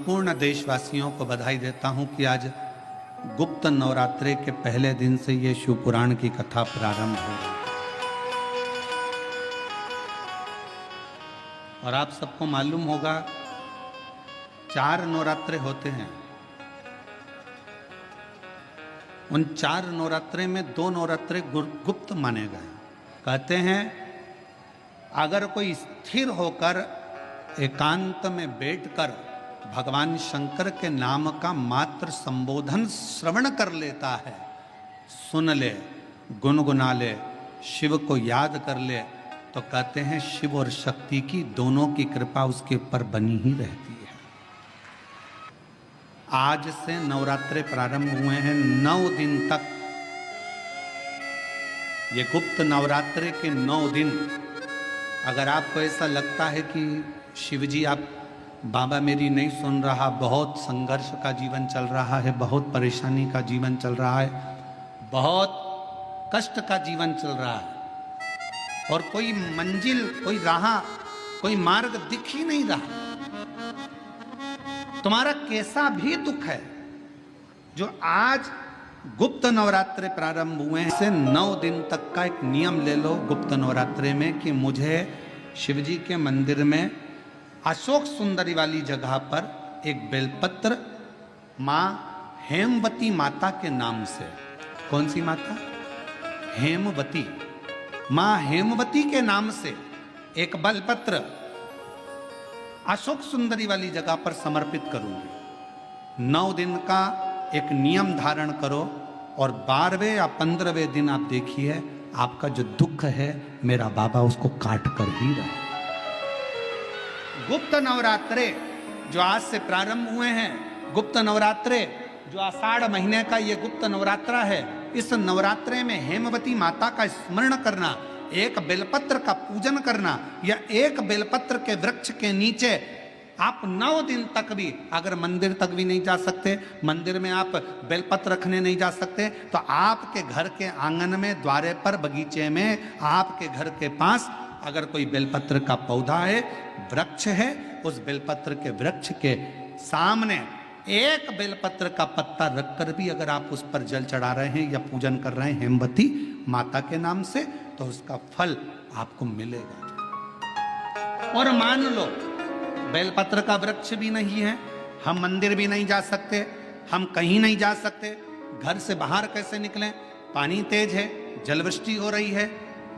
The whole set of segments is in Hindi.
संपूर्ण देशवासियों को बधाई देता हूं कि आज गुप्त नवरात्रे के पहले दिन से ये शिव पुराण की कथा प्रारंभ हो रही है। और आप सबको मालूम होगा 4 नवरात्रे होते हैं। उन 4 नवरात्रे में 2 नवरात्रे गुप्त माने गए। कहते हैं अगर कोई स्थिर होकर एकांत में बैठकर भगवान शंकर के नाम का मात्र संबोधन श्रवण कर लेता है, सुन ले, गुनगुना ले, शिव को याद कर ले, तो कहते हैं शिव और शक्ति की दोनों की कृपा उसके ऊपर बनी ही रहती है। आज से नवरात्रे प्रारंभ हुए हैं। 9 दिन तक ये गुप्त नवरात्रे के 9 दिन, अगर आपको ऐसा लगता है कि शिवजी आप बाबा मेरी नहीं सुन रहा, बहुत संघर्ष का जीवन चल रहा है, बहुत परेशानी का जीवन चल रहा है, बहुत कष्ट का जीवन चल रहा है और कोई मंजिल, कोई राह, कोई मार्ग दिख ही नहीं रहा, तुम्हारा कैसा भी दुख है, जो आज गुप्त नवरात्रे प्रारंभ हुए हैं से 9 दिन तक का एक नियम ले लो गुप्त नवरात्रे में कि मुझे शिवजी के मंदिर में अशोक सुंदरी वाली जगह पर एक बेलपत्र माँ हेमवती माता के नाम से, कौन सी माता? हेमवती, माँ हेमवती के नाम से एक बेलपत्र अशोक सुंदरी वाली जगह पर समर्पित करूंगी। 9 दिन का एक नियम धारण करो और 12वें या 15वें दिन आप देखिए आपका जो दुख है मेरा बाबा उसको काट कर ही रहा। गुप्त नवरात्रे जो आज से प्रारंभ हुए हैं, गुप्त नवरात्रे जो आषाढ़ महीने का ये गुप्त नवरात्रा है, इस नवरात्रे में हेमवती माता का स्मरण करना, एक बेलपत्र का पूजन करना या एक बेलपत्र के वृक्ष के नीचे आप 9 दिन तक भी, अगर मंदिर तक भी नहीं जा सकते, मंदिर में आप बेलपत्र रखने नहीं जा सकते, तो आपके घर के आंगन में, द्वारे पर, बगीचे में, आपके घर के पास अगर कोई बेलपत्र का पौधा है, वृक्ष है, उस बेलपत्र के वृक्ष के सामने एक बेलपत्र का पत्ता रखकर भी अगर आप उस पर जल चढ़ा रहे हैं या पूजन कर रहे हैं हेमवती माता के नाम से, तो उसका फल आपको मिलेगा। और मान लो बेलपत्र का वृक्ष भी नहीं है, हम मंदिर भी नहीं जा सकते, हम कहीं नहीं जा सकते, घर से बाहर कैसे निकलें? पानी तेज है, जलवृष्टि हो रही है,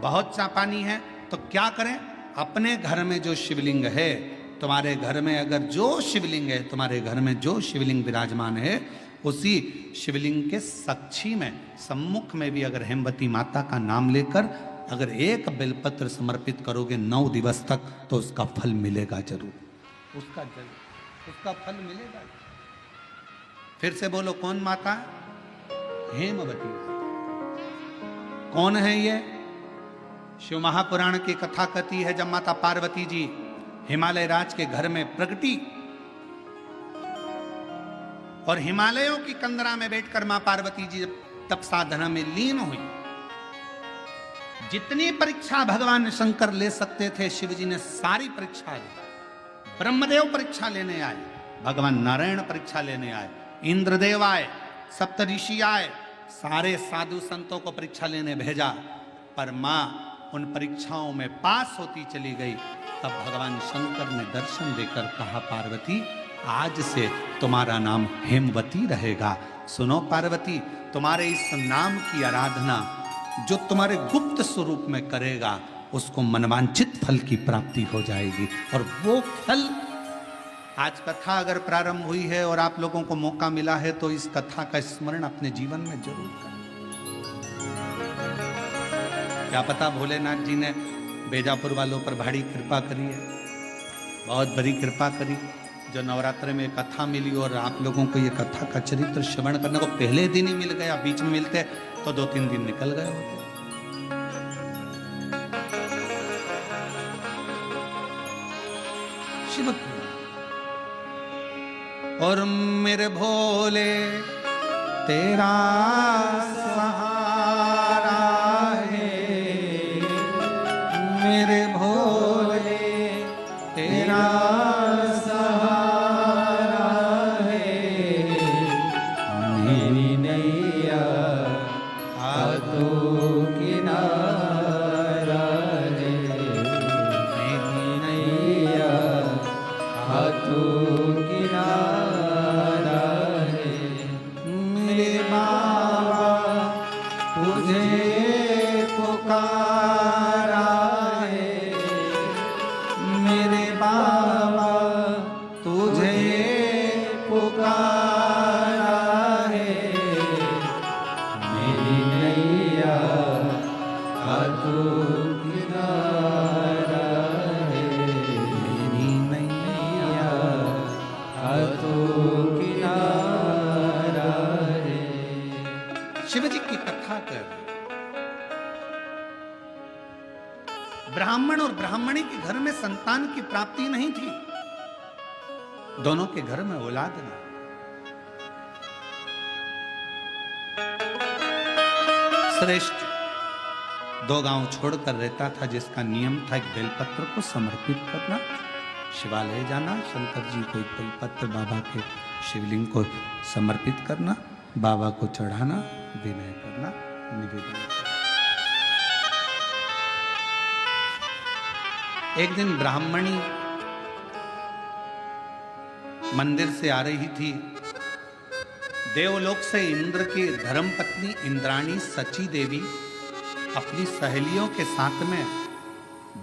बहुत सा पानी है, तो क्या करें? अपने घर में जो शिवलिंग है, तुम्हारे घर में अगर जो शिवलिंग है, तुम्हारे घर में जो शिवलिंग विराजमान है, उसी शिवलिंग के साक्षी में, सम्मुख में भी अगर हेमवती माता का नाम लेकर अगर एक बेलपत्र समर्पित करोगे 9 दिवस तक, तो उसका फल मिलेगा जरूर, उसका फल मिलेगा। फिर से बोलो, कौन माता? हेमवती। कौन है ये? शिव महापुराण की कथा कहती है जब माता पार्वती जी हिमालय राज के घर में प्रगटी और हिमालयों की कंदरा में बैठकर मां पार्वती जी तप साधना में लीन हुई, जितनी परीक्षा भगवान शंकर ले सकते थे शिव जी ने सारी परीक्षा ली। ब्रह्मदेव परीक्षा लेने आए, भगवान नारायण परीक्षा लेने आए, इंद्रदेव आए, सप्तऋषि आए, सारे साधु संतों को परीक्षा लेने भेजा, पर मां उन परीक्षाओं में पास होती चली गई। तब भगवान शंकर ने दर्शन देकर कहा, पार्वती आज से तुम्हारा नाम हेमवती रहेगा। सुनो पार्वती, तुम्हारे इस नाम की आराधना जो तुम्हारे गुप्त स्वरूप में करेगा, उसको मनवांछित फल की प्राप्ति हो जाएगी। और वो फल, आज कथा अगर प्रारंभ हुई है और आप लोगों को मौका मिला है, तो इस कथा का स्मरण अपने जीवन में जरूर करें। क्या पता भोलेनाथ जी ने बेजापुर वालों पर बड़ी कृपा करी है, बहुत बड़ी कृपा करी, जो नवरात्र में कथा मिली और आप लोगों को ये कथा का चरित्र श्रवण करने को पहले दिन ही मिल गया। बीच में मिलते तो 2-3 दिन निकल गए होते। शिव और मेरे भोले तेरा सहारा है, मेरे भोले तेरा सहारा पुकारा है, मेरी नैया का तू किनारा है, मेरी नैया का तू किनारा है। शिव जी की कथा कर, ब्राह्मण और ब्राह्मणी के घर में संतान की प्राप्ति नहीं थी, दोनों के घर में औलाद नहीं। श्रेष्ठ 2 गांव छोड़कर रहता था, जिसका नियम था एक बेलपत्र को समर्पित करना, शिवालय जाना, शंकर जी को एक बेलपत्र बाबा के शिवलिंग को समर्पित करना, बाबा को चढ़ाना, विनय करना, निवेदन करना। एक दिन ब्राह्मणी मंदिर से आ रही थी, देवलोक से इंद्र की धर्मपत्नी इंद्राणी सची देवी अपनी सहेलियों के साथ में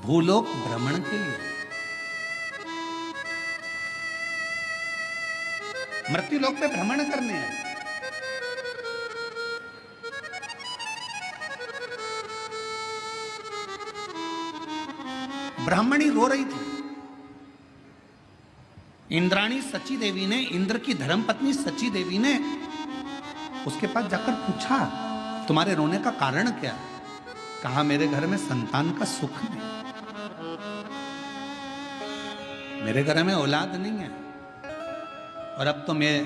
भूलोक भ्रमण के लिए, मृत्युलोक पे भ्रमण करने हैं। ब्राह्मणी रो रही थी। इंद्राणी सची देवी ने, इंद्र की धर्मपत्नी सची देवी ने उसके पास जाकर पूछा, तुम्हारे रोने का कारण क्या? कहा, मेरे घर में संतान का सुख नहीं, मेरे घर में औलाद नहीं है, और अब तो मैं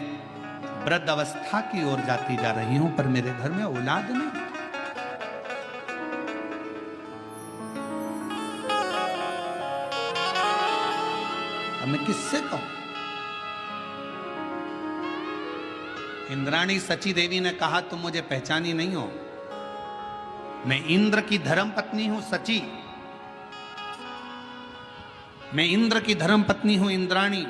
वृद्ध अवस्था की ओर जाती जा रही हूं, पर मेरे घर में औलाद नहीं। मैं किससे कहूं? इंद्राणी सची देवी ने कहा, तुम मुझे पहचानी नहीं हो, मैं इंद्र की धर्म पत्नी हूं सची, मैं इंद्र की धर्म पत्नी हूं इंद्राणी।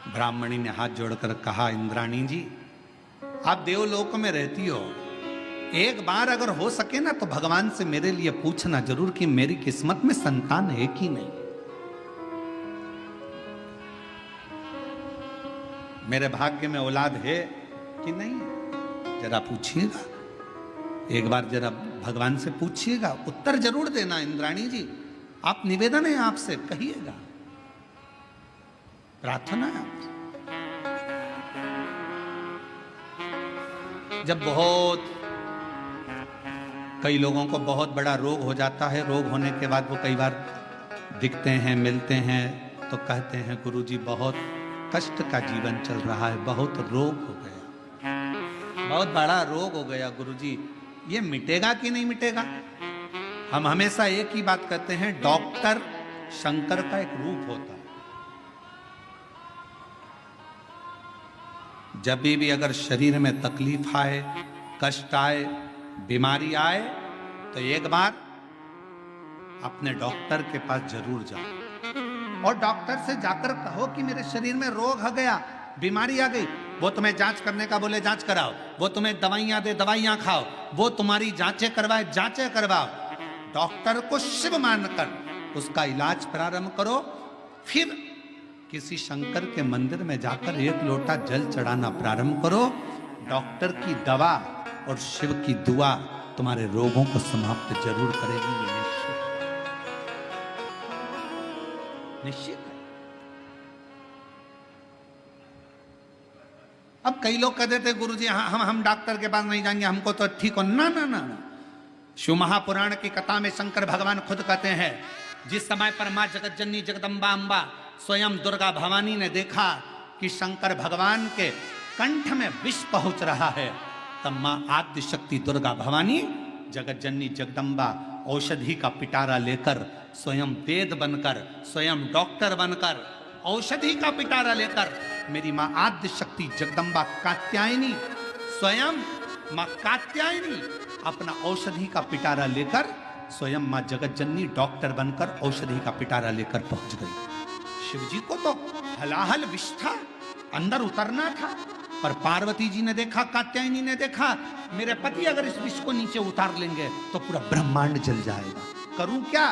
ब्राह्मणी ने हाथ जोड़कर कहा, इंद्राणी जी, आप देवलोक में रहती हो, एक बार अगर हो सके ना तो भगवान से मेरे लिए पूछना जरूर कि मेरी किस्मत में संतान है कि नहीं, मेरे भाग्य में औलाद है कि नहीं, जरा पूछिएगा, एक बार जरा भगवान से पूछिएगा, उत्तर जरूर देना इंद्राणी जी, आप निवेदन है आपसे, कहिएगा, प्रार्थना है आपसे। जब बहुत कई लोगों को बहुत बड़ा रोग हो जाता है, रोग होने के बाद वो कई बार दिखते हैं, मिलते हैं, तो कहते हैं, गुरुजी बहुत कष्ट का जीवन चल रहा है, बहुत रोग हो गया, बहुत बड़ा रोग हो गया गुरुजी, ये मिटेगा कि नहीं मिटेगा? हम हमेशा एक ही बात कहते हैं, डॉक्टर शंकर का एक रूप होता है। जब भी अगर शरीर में तकलीफ आए, कष्ट आए, बीमारी आए, तो एक बार अपने डॉक्टर के पास जरूर जाओ और डॉक्टर से जाकर कहो कि मेरे शरीर में रोग आ गया, बीमारी आ गई। वो तुम्हें जांच करने का बोले जांच कराओ, वो तुम्हें दवाइयां दे दवाइयां खाओ, वो तुम्हारी जांचें करवाए जांचें करवाओ। डॉक्टर को शिव मानकर उसका इलाज प्रारंभ करो, फिर किसी शंकर के मंदिर में जाकर 1 लोटा जल चढ़ाना प्रारंभ करो। डॉक्टर की दवा और शिव की दुआ तुम्हारे रोगों को समाप्त जरूर करेगी, ये निश्चित है। अब कई लोग कहते थे, गुरुजी हम डॉक्टर के पास नहीं जाएंगे, हमको तो ठीक हो। ना ना ना ना, शिव महापुराण की कथा में शंकर भगवान खुद कहते हैं, जिस समय पर मां जगत जननी जगदम्बा अम्बा स्वयं दुर्गा भवानी ने देखा कि शंकर भगवान के कंठ में विष पहुंच रहा है, तब मां आद्य शक्ति दुर्गा भवानी जगत जननी जगदम्बा औषधि का पिटारा लेकर, स्वयं वेद बनकर, स्वयं डॉक्टर बनकर, औषधि का पिटारा लेकर, मेरी मां आद्य शक्ति जगदम्बा कात्यायनी, स्वयं मां कात्यायनी अपना औषधि का पिटारा लेकर, स्वयं मां जगत जननी डॉक्टर बनकर औषधि का पिटारा लेकर पहुंच गई। शिव जी को तो हलाहल विष था, अंदर उतरना था, पर पार्वती जी ने देखा, कात्यायनी ने देखा, मेरे पति अगर इस विष को नीचे उतार लेंगे तो पूरा ब्रह्मांड जल जाएगा, करूं क्या?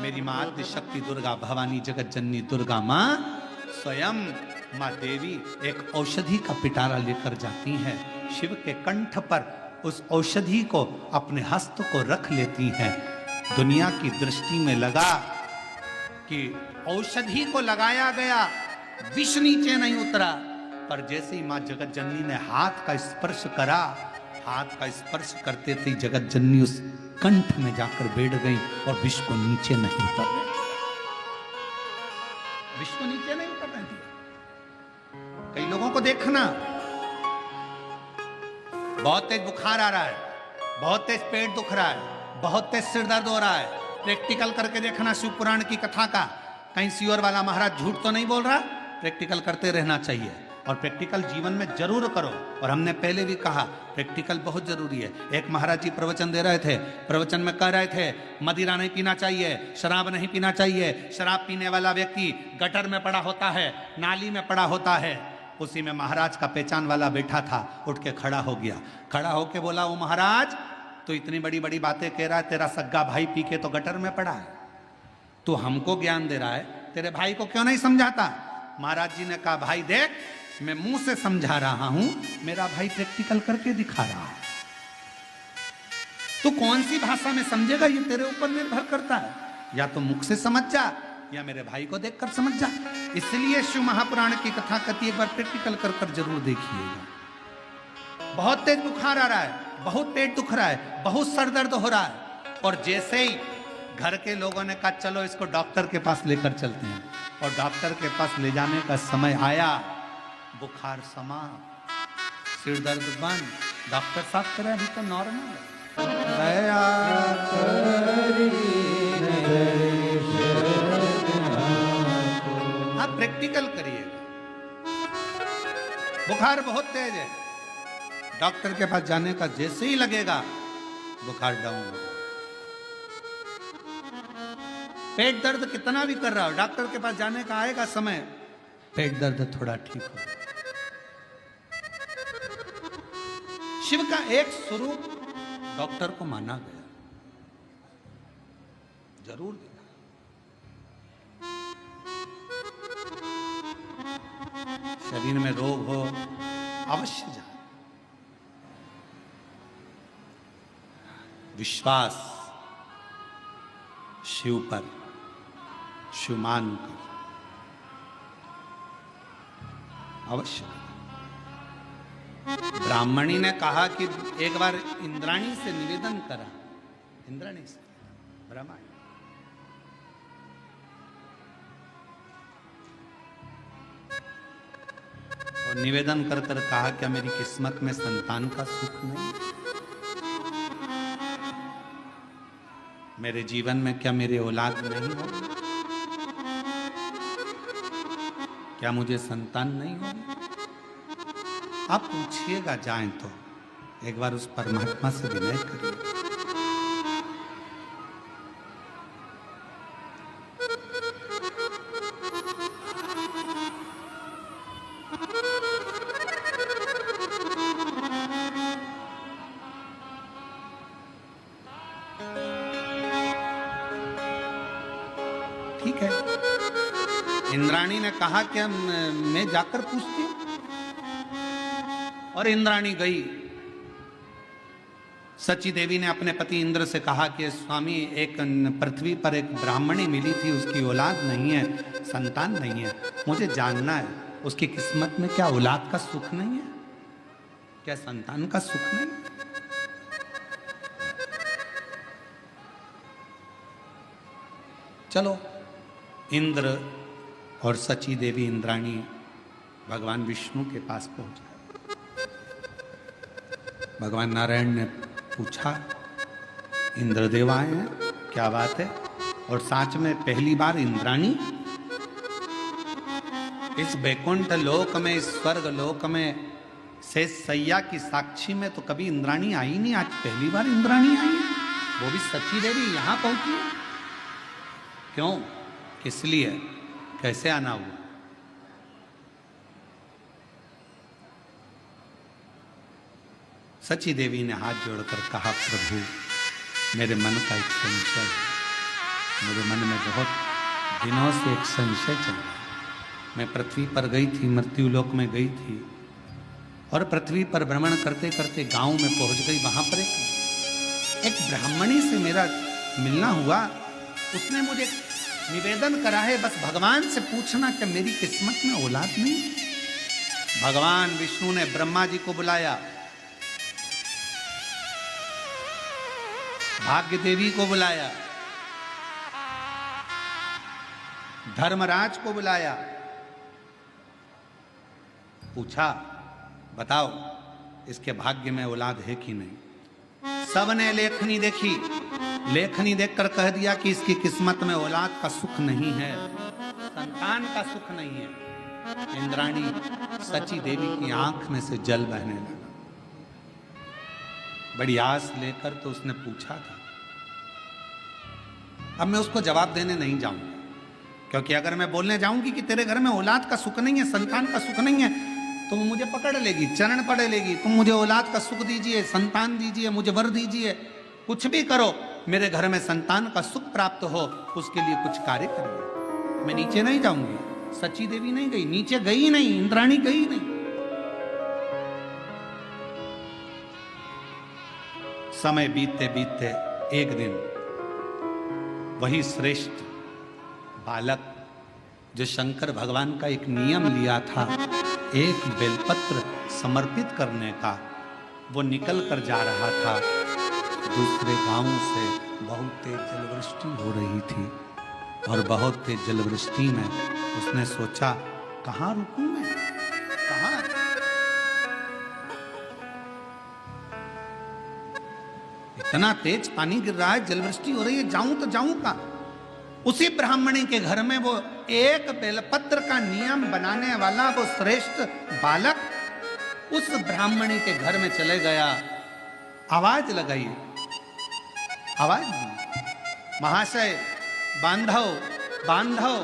मेरी मां आद्य शक्ति दुर्गा भवानी जगत जननी दुर्गा मां स्वयं मां देवी एक औषधि का पिटारा लेकर जाती हैं, शिव के कंठ पर उस औषधि को अपने हस्त को रख लेती हैं। दुनिया की दृष्टि में लगा कि औषधि को लगाया गया, विष नीचे नहीं उतरा, पर जैसे ही मां जगत जननी ने हाथ का स्पर्श करा, हाथ का स्पर्श करते थे जगत जननी उस कंठ में जाकर बैठ गई और विष को नीचे नहीं उतर रही, विष को नीचे नहीं उतर रही थी। कई लोगों को देखना, बहुत तेज बुखार आ रहा है, बहुत तेज पेट दुख रहा है, बहुत तेज सिर दर्द हो रहा है, प्रैक्टिकल करके देखना शिव पुराण की कथा का, कहीं सियोर वाला महाराज झूठ तो नहीं बोल रहा। प्रैक्टिकल करते रहना चाहिए और प्रैक्टिकल जीवन में जरूर करो। और हमने पहले भी कहा प्रैक्टिकल बहुत जरूरी है। एक महाराज जी प्रवचन दे रहे थे, प्रवचन में कह रहे थे मदिरा नहीं पीना चाहिए, शराब नहीं पीना चाहिए, शराब पीने वाला व्यक्ति गटर में पड़ा होता है, नाली में पड़ा होता है। उसी में महाराज का पहचान वाला बैठा था, उठ के खड़ा हो गया, खड़ा होके बोला, वो महाराज तो इतनी बड़ी बड़ी बातें कह रहा है, तेरा सग्गा भाई पी के तो गटर में पड़ा है, तो हमको ज्ञान दे रहा है, तेरे भाई को क्यों नहीं समझाता? महाराज जी ने कहा, भाई देख, मैं मुंह से समझा रहा हूं, मेरा भाई प्रैक्टिकल करके दिखा रहा है, तो कौन सी भाषा में समझेगा ये तेरे ऊपर निर्भर करता है। या तो मुख से समझ जा या मेरे भाई को देखकर समझ जा। इसलिए शिव महापुराण की कथा कथी एक बार प्रैक्टिकल कर जरूर देखिएगा। बहुत तेज बुखार आ रहा है, बहुत पेट दुख रहा है, बहुत सर दर्द हो रहा है, और जैसे ही घर के लोगों ने कहा चलो इसको डॉक्टर के पास लेकर चलते हैं, और डॉक्टर के पास ले जाने का समय आया, बुखार समा, सिर दर्द बंद, डॉक्टर साहब कह रहे हैं तो नॉर्मल है। आप प्रैक्टिकल करिएगा। बुखार बहुत तेज है, डॉक्टर के पास जाने का जैसे ही लगेगा बुखार डाउन हो, पेट दर्द कितना भी कर रहा हो, डॉक्टर के पास जाने का आएगा समय, पेट दर्द थोड़ा ठीक हो। शिव का एक स्वरूप डॉक्टर को माना गया, जरूर देखा। शरीर में रोग हो अवश्य जा, विश्वास शिव पर, शिव मान कर अवश्य। ब्राह्मणी ने कहा कि एक बार इंद्राणी से निवेदन करा, इंद्राणी से ब्राह्मण, और निवेदन कर कर कहा क्या मेरी किस्मत में संतान का सुख नहीं, मेरे जीवन में क्या मेरे औलाद नहीं हो, क्या मुझे संतान नहीं होगी? आप पूछिएगा जाएं तो एक बार उस परमात्मा से विनय करिए। ठीक है, इंद्राणी ने कहा कि मैं जाकर पूछती हूं, और इंद्राणी गई। सची देवी ने अपने पति इंद्र से कहा कि स्वामी एक पृथ्वी पर एक ब्राह्मणी मिली थी, उसकी औलाद नहीं है, संतान नहीं है, मुझे जानना है उसकी किस्मत में क्या औलाद का सुख नहीं है, क्या संतान का सुख नहीं? चलो, इंद्र और सची देवी इंद्राणी भगवान विष्णु के पास पहुंचे। भगवान नारायण ने पूछा, इंद्रदेव आए हैं, क्या बात है? और साथ में पहली बार इंद्राणी इस वैकुंठ लोक में, इस स्वर्ग लोक में शेष सैया की साक्षी में तो कभी इंद्राणी आई नहीं, आज पहली बार इंद्राणी आई है, वो भी सची देवी यहां पहुंची। क्यों, किस लिए, कैसे आना हुआ? सची देवी ने हाथ जोड़कर कहा, प्रभु मेरे मन का एक संशय है, मेरे मन में बहुत दिनों से एक संशय चल रहा है। मैं पृथ्वी पर गई थी, मृत्युलोक में गई थी, और पृथ्वी पर भ्रमण करते करते गांव में पहुंच गई। वहां पर एक ब्राह्मणी से मेरा मिलना हुआ। उसने मुझे निवेदन करा है, बस भगवान से पूछना कि मेरी किस्मत में औलाद नहीं। भगवान विष्णु ने ब्रह्मा जी को बुलाया, भाग्य देवी को बुलाया, धर्मराज को बुलाया, पूछा बताओ इसके भाग्य में औलाद है कि नहीं। सबने लेखनी देखी, लेखनी देखकर कह दिया कि इसकी किस्मत में औलाद का सुख नहीं है, संतान का सुख नहीं है। इंद्राणी सची देवी की आंख में से जल बहने लगा। बड़ी आस लेकर तो उसने पूछा था। अब मैं उसको जवाब देने नहीं जाऊंगा, क्योंकि अगर मैं बोलने जाऊंगी कि तेरे घर में औलाद का सुख नहीं है, संतान का सुख नहीं है, तो वो मुझे पकड़ लेगी, चरण पड़े लेगी। तुम मुझे औलाद का सुख दीजिए, संतान दीजिए, मुझे वर दीजिए, कुछ भी करो, मेरे घर में संतान का सुख प्राप्त हो, उसके लिए कुछ कार्य करिए। मैं नीचे नहीं जाऊंगी। सची देवी नहीं गई, नीचे गई नहीं, इंद्राणी गई नहीं। समय बीतते बीतते एक दिन वही श्रेष्ठ बालक जो शंकर भगवान का एक नियम लिया था, एक बेलपत्र समर्पित करने का, वो निकल कर जा रहा था। दूसरे गांव से बहुत तेज जलवृष्टि हो रही थी, और बहुत तेज जलवृष्टि में उसने सोचा, कहां रुकूं मैं, कहां? इतना तेज पानी गिर रहा है, जलवृष्टि हो रही है, जाऊं तो जाऊं कहां? उसी ब्राह्मणी के घर में वो एक बेलपत्र का नियम बनाने वाला वो श्रेष्ठ बालक उस ब्राह्मणी के घर में चले गया। आवाज लगाई, आवाज दी, महाशय बांधव बांधव,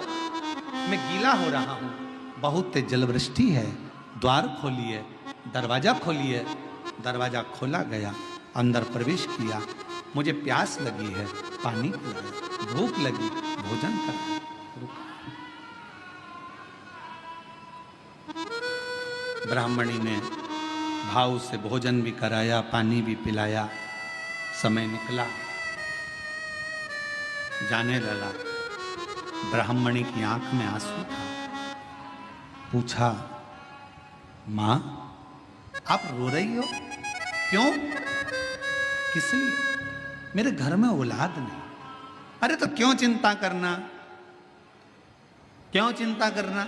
मैं गीला हो रहा हूं, बहुत तेज जलवृष्टि है, द्वार खोलिए, दरवाजा खोलिए। दरवाजा खोला गया, अंदर प्रवेश किया। मुझे प्यास लगी है, पानी पिलाओ, भूख लगी, भोजन करो। ब्राह्मणी ने भाव से भोजन भी कराया, पानी भी पिलाया। समय निकला, जाने लगा। ब्राह्मणी की आंख में आंसू था। पूछा, मां आप रो रही हो क्यों? किस लिए? मेरे घर में औलाद नहीं। अरे तो क्यों चिंता करना, क्यों चिंता करना?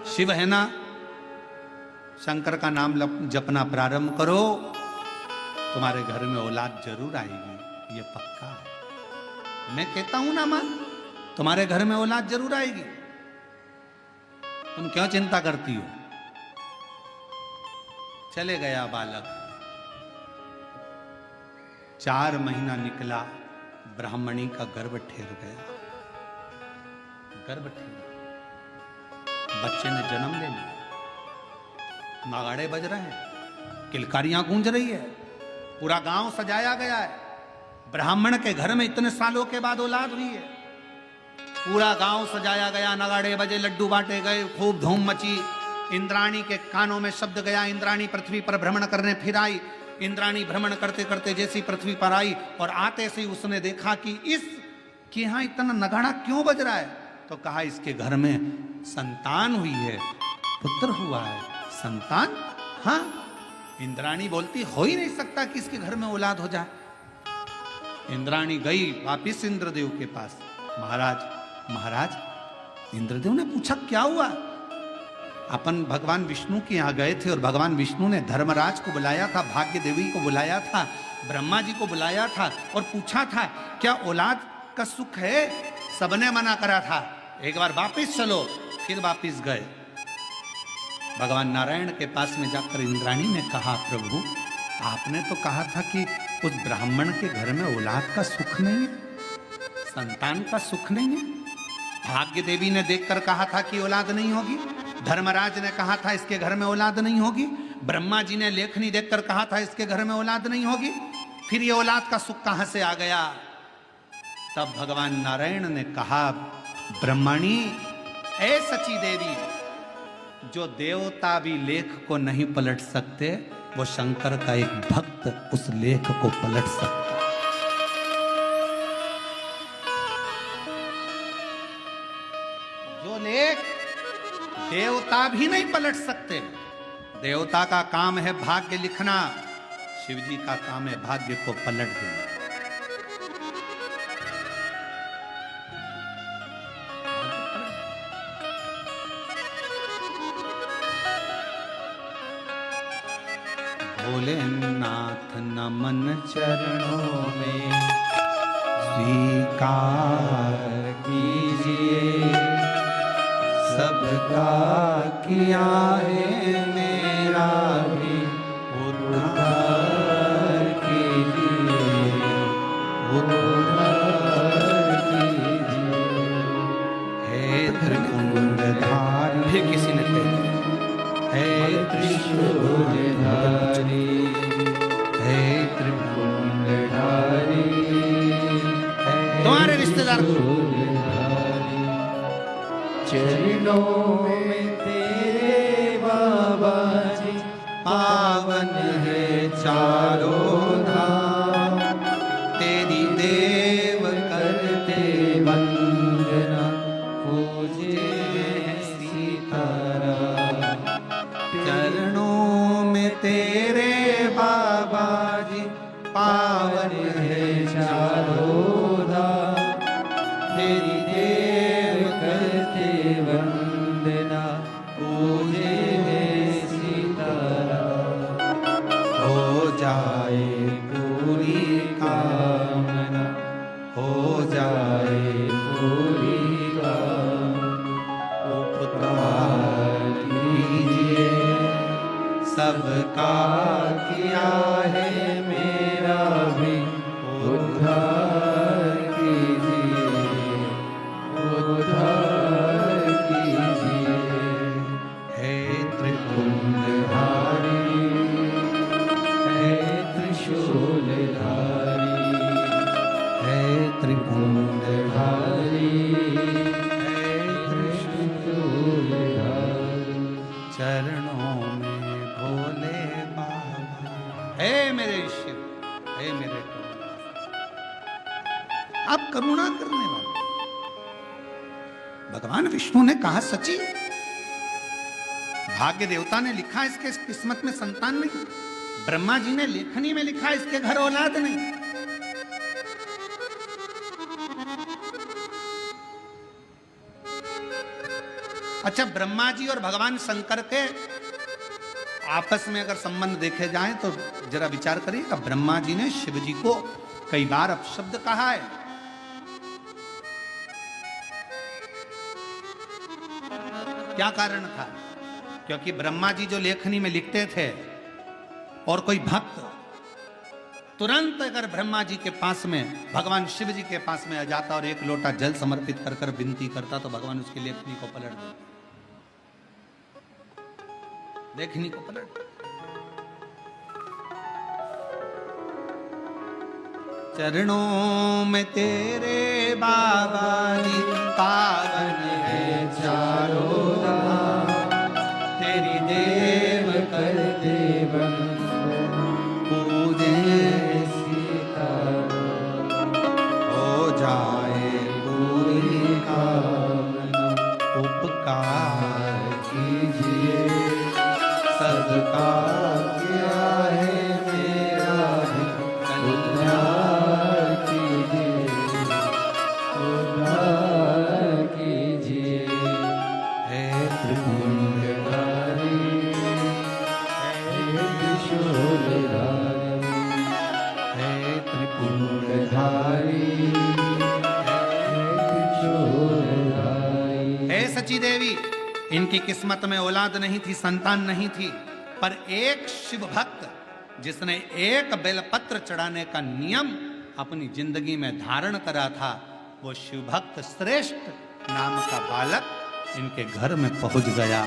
शिव है ना, शंकर का नाम जपना प्रारंभ करो, तुम्हारे घर में औलाद जरूर आएगी, ये पक्का है। मैं कहता हूं ना मां, तुम्हारे घर में औलाद जरूर आएगी, तुम क्यों चिंता करती हो? चले गया बालक। 4 महीना निकला, ब्राह्मणी का गर्भ ठहर गया। गर्भ ठहर, बच्चे ने जन्म ले लिया। नगाड़े बज रहे हैं, किलकारियां गूंज रही है, पूरा गांव सजाया गया है। ब्राह्मण के घर में इतने सालों के बाद औलाद हुई है। पूरा गांव सजाया गया, नगाड़े बजे, लड्डू बांटे गए, खूब धूम मची। इंद्राणी के कानों में शब्द गया। इंद्राणी पृथ्वी पर भ्रमण करने फिर आई। इंद्राणी भ्रमण करते करते जैसी पृथ्वी पर आई और आते से उसने देखा कि कि यहाँ इतना नगाड़ा क्यों बज रहा है, तो कहा इसके घर में संतान हुई है, पुत्र हुआ है। संतान? हाँ। इंद्राणी बोलती, हो ही नहीं सकता कि इसके घर में औलाद हो जाए। इंद्राणी गई वापिस इंद्रदेव के पास। महाराज महाराज, इंद्रदेव ने पूछा क्या हुआ? अपन भगवान विष्णु के यहाँ गए थे और भगवान विष्णु ने धर्मराज को बुलाया था, भाग्य देवी को बुलाया था, ब्रह्मा जी को बुलाया था और पूछा था क्या औलाद का सुख है? सबने मना करा था। एक बार वापिस चलो, फिर वापिस गए। भगवान नारायण के पास में जाकर इंद्राणी ने कहा, प्रभु आपने तो कहा था कि उस ब्राह्मण के घर में औलाद का सुख नहीं है, संतान का सुख नहीं है। भाग्य देवी ने देखकर कहा था कि औलाद नहीं होगी, धर्मराज ने कहा था इसके घर में औलाद नहीं होगी, ब्रह्मा जी ने लेखनी देखकर कहा था इसके घर में औलाद नहीं होगी, फिर ये औलाद का सुख कहां से आ गया? तब भगवान नारायण ने कहा, ब्रह्मणी, ऐ सची देवी, जो देवता भी लेख को नहीं पलट सकते, वो शंकर का एक भक्त उस लेख को पलट सकता। जो लेख देवता भी नहीं पलट सकते, देवता का काम है भाग्य लिखना, शिव जी का काम है भाग्य को पलट देना। भोलेनाथ नमन चरणों में स्वीकार कीजिए, सबका किया है मेरा भी उद्धार कीजिए, उद्धार कीजिए। हे त्रिपुंडधारी, फिर किसी ने कहा, हे त्रिशूलधारी, हे त्रिपुंडधारी, तुम्हारे रिश्तेदार चरणों में तेरे बाबा जी, पावन है चारों धाम, तेरी देव करते वंदना, पूजे सीताराम। चरणों में तेरे बाबा जी, पावन है चारों धाम, तेरी देव करते वंदना, पूजे सीताराम। हो जाए पूरी कामना, हो जाए पूरी कामना, उपकार कीजिए, सबका किया है मेरा भी उद्धार कीजिए, उद्धार कीजिए। हे त्रिपुंडधारी, हे त्रिशूलधारी, हे त्रिपुंडधारी, हे त्रिशूलधारी, चरणों में भोले बाबा। हे मेरे शिव, हे मेरे अब करुणा करने वाले भगवान विष्णु ने कहा, सची, भाग्य देवता ने लिखा इसके किस्मत में संतान नहीं, ब्रह्मा जी ने लेखनी में लिखा इसके घर औलाद नहीं। अच्छा, ब्रह्मा जी और भगवान शंकर के आपस में अगर संबंध देखे जाएं तो जरा विचार करिएगा। ब्रह्मा जी ने शिव जी को कई बार अपशब्द कहा है। क्या कारण था? क्योंकि ब्रह्मा जी जो लेखनी में लिखते थे और कोई भक्त तुरंत अगर ब्रह्मा जी के पास में, भगवान शिव जी के पास में आ जाता और एक लोटा जल समर्पित कर कर विनती करता, तो भगवान उसकी लेखनी को पलट देते, लेखनी को पलट। चरणों में तेरे बाबा जी, पावन है चारों धाम, तेरी देव करते वंदना, पूजे सीताराम। हो जाए पूरी कामना, उपकार कीजिए, सबका किया है मेरा भी कल्याण कीजिए, उद्धार कीजिए। हे त्रिपुंडधारी, हे त्रिशूलधारी, हे त्रिपुंडधारी, हे त्रिशूलधारी। हे सची देवी, इनकी किस्मत में औलाद नहीं थी, संतान नहीं थी, पर एक शिव भक्त जिसने एक बेलपत्र चढ़ाने का नियम अपनी जिंदगी में धारण करा था, वो शिव भक्त श्रेष्ठ नाम का बालक इनके घर में पहुंच गया,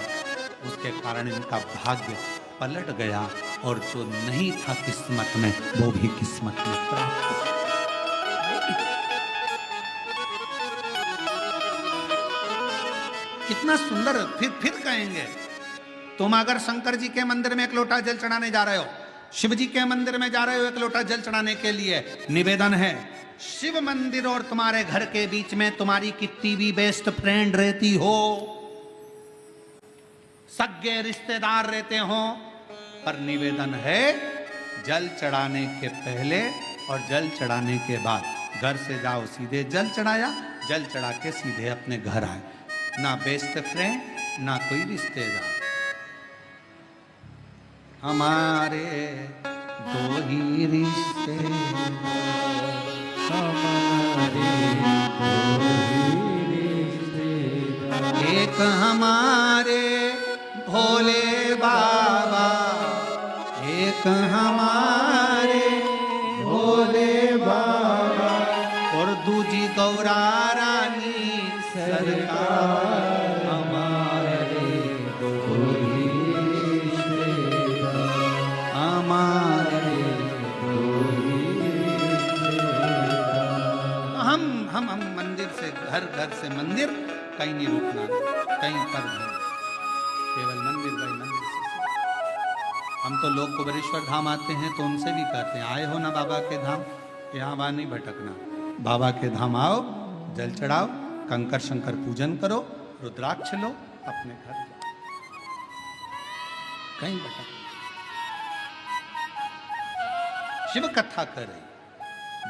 उसके कारण इनका भाग्य पलट गया और जो नहीं था किस्मत में वो भी किस्मत में प्राप्त हो। कितना सुंदर। फिर कहेंगे, तुम अगर शंकर जी के मंदिर में एक लोटा जल चढ़ाने जा रहे हो, शिव जी के मंदिर में जा रहे हो एक लोटा जल चढ़ाने के लिए, निवेदन है शिव मंदिर और तुम्हारे घर के बीच में तुम्हारी कितनी भी बेस्ट फ्रेंड रहती हो, सगे रिश्तेदार रहते हो, पर निवेदन है जल चढ़ाने के पहले और जल चढ़ाने के बाद घर से जाओ सीधे जल चढ़ाया, जल चढ़ा के सीधे अपने घर आए। ना बेस्ट फ्रेंड ना कोई रिश्तेदार, हमारे दो ही रिश्ते, हमारे दो ही रिश्ते, एक हमारे भोले बाबा, एक हमारे भोले बाबा और दूजी गौरा रानी सरकार, हमारे दो ही रिश्तेदार, हमारे दो ही रिश्तेदार। हम मंदिर से घर से मंदिर, कहीं नहीं रुकना, कहीं पर नहीं, केवल मंदिर भाई मंदिर से। हम तो लोग कुबेरेश्वर धाम आते हैं तो उनसे भी कहते हैं, आए हो ना बाबा के धाम, यहाँ वहाँ नहीं भटकना, बाबा के धाम आओ, जल चढ़ाओ, कंकर शंकर पूजन करो, रुद्राक्ष लो, अपने घर जाओ, कहीं भटकना। शिव कथा कर रही,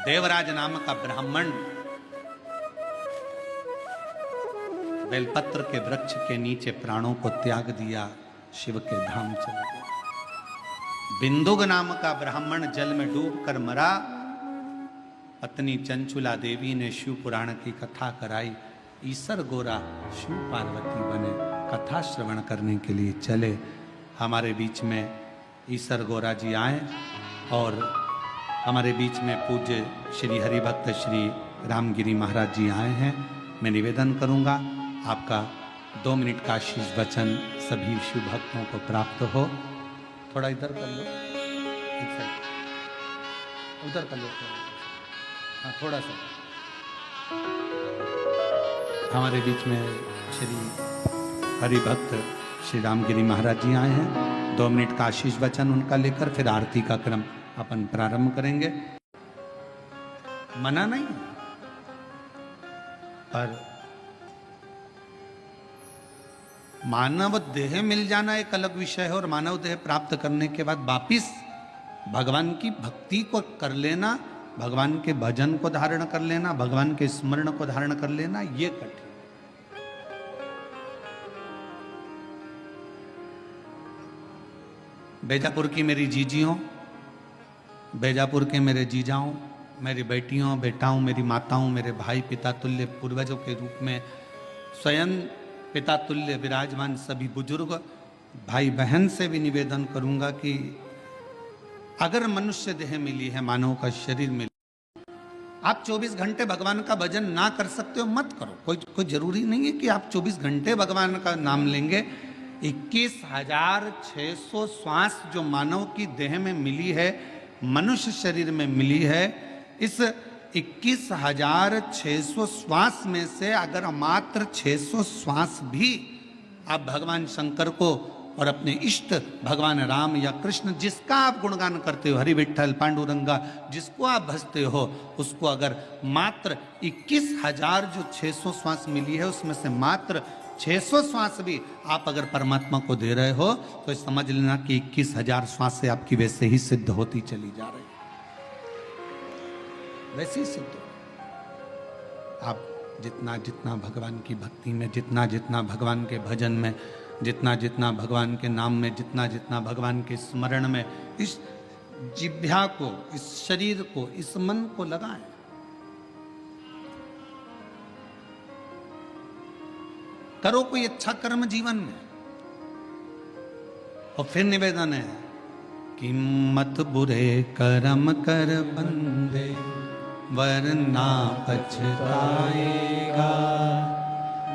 देवराज नाम का ब्राह्मण बेलपत्र के वृक्ष के नीचे प्राणों को त्याग दिया, शिव के धाम चला गया। बिंदुक नाम का ब्राह्मण जल में डूबकर मरा, पत्नी चंचुला देवी ने शिव पुराण की कथा कराई, ईसर गोरा शिव पार्वती बने, कथा श्रवण करने के लिए चले। हमारे बीच में ईसर गोरा जी आए और हमारे बीच में पूज्य श्री हरिभक्त श्री रामगिरी महाराज जी आए हैं। मैं निवेदन करूंगा आपका 2 मिनट का आशीष वचन सभी शिव भक्तों को प्राप्त हो। थोड़ा इधर कर लो, एक साइड उधर कर लो, हाँ थोड़ा सा। हमारे बीच में श्री हरिभक्त श्री रामगिरी महाराज जी आए हैं। 2 मिनट का आशीष वचन उनका लेकर फिर आरती का क्रम अपन प्रारंभ करेंगे। मना नहीं, पर मानव देह मिल जाना एक अलग विषय है और मानव देह प्राप्त करने के बाद वापिस भगवान की भक्ति को कर लेना, भगवान के भजन को धारण कर लेना, भगवान के स्मरण को धारण कर लेना, ये कठिन। बेजापुर की मेरी जीजियों, बेजापुर के मेरे जीजाओं, मेरी बेटियों बेटाओं, मेरी माताओं, मेरे भाई, पिता तुल्य पूर्वजों के रूप में स्वयं पिता तुल्य विराजमान सभी बुजुर्ग भाई बहन से भी निवेदन करूंगा कि अगर मनुष्य देह मिली है, मानव का शरीर मिली, आप 24 घंटे भगवान का भजन ना कर सकते हो मत करो। कोई जरूरी नहीं है कि आप 24 घंटे भगवान का नाम लेंगे। 21,600 श्वास जो मानव की देह में मिली है, मनुष्य शरीर में मिली है, इस 21,600 श्वास में से अगर मात्र 600 श्वास भी आप भगवान शंकर को और अपने इष्ट भगवान राम या कृष्ण, जिसका आप गुणगान करते हो, हरि विठ्ठल पांडुरंगा, जिसको आप भजते हो, उसको अगर मात्र 21,000 जो 600 श्वास मिली है उसमें से मात्र 600 श्वास भी आप अगर परमात्मा को दे रहे हो तो समझ लेना कि 21,000 श्वास से आपकी वैसे ही सिद्ध होती चली जा रही, वैसे ही सिद्ध। आप जितना जितना भगवान की भक्ति में, जितना जितना भगवान के भजन में, जितना जितना भगवान के नाम में, जितना जितना भगवान के स्मरण में इस जिह्वा को, इस शरीर को, इस मन को लगाएं। करो कोई अच्छा कर्म जीवन में। और फिर निवेदन है कि मत बुरे कर्म कर बंदे वरना पछताएगा,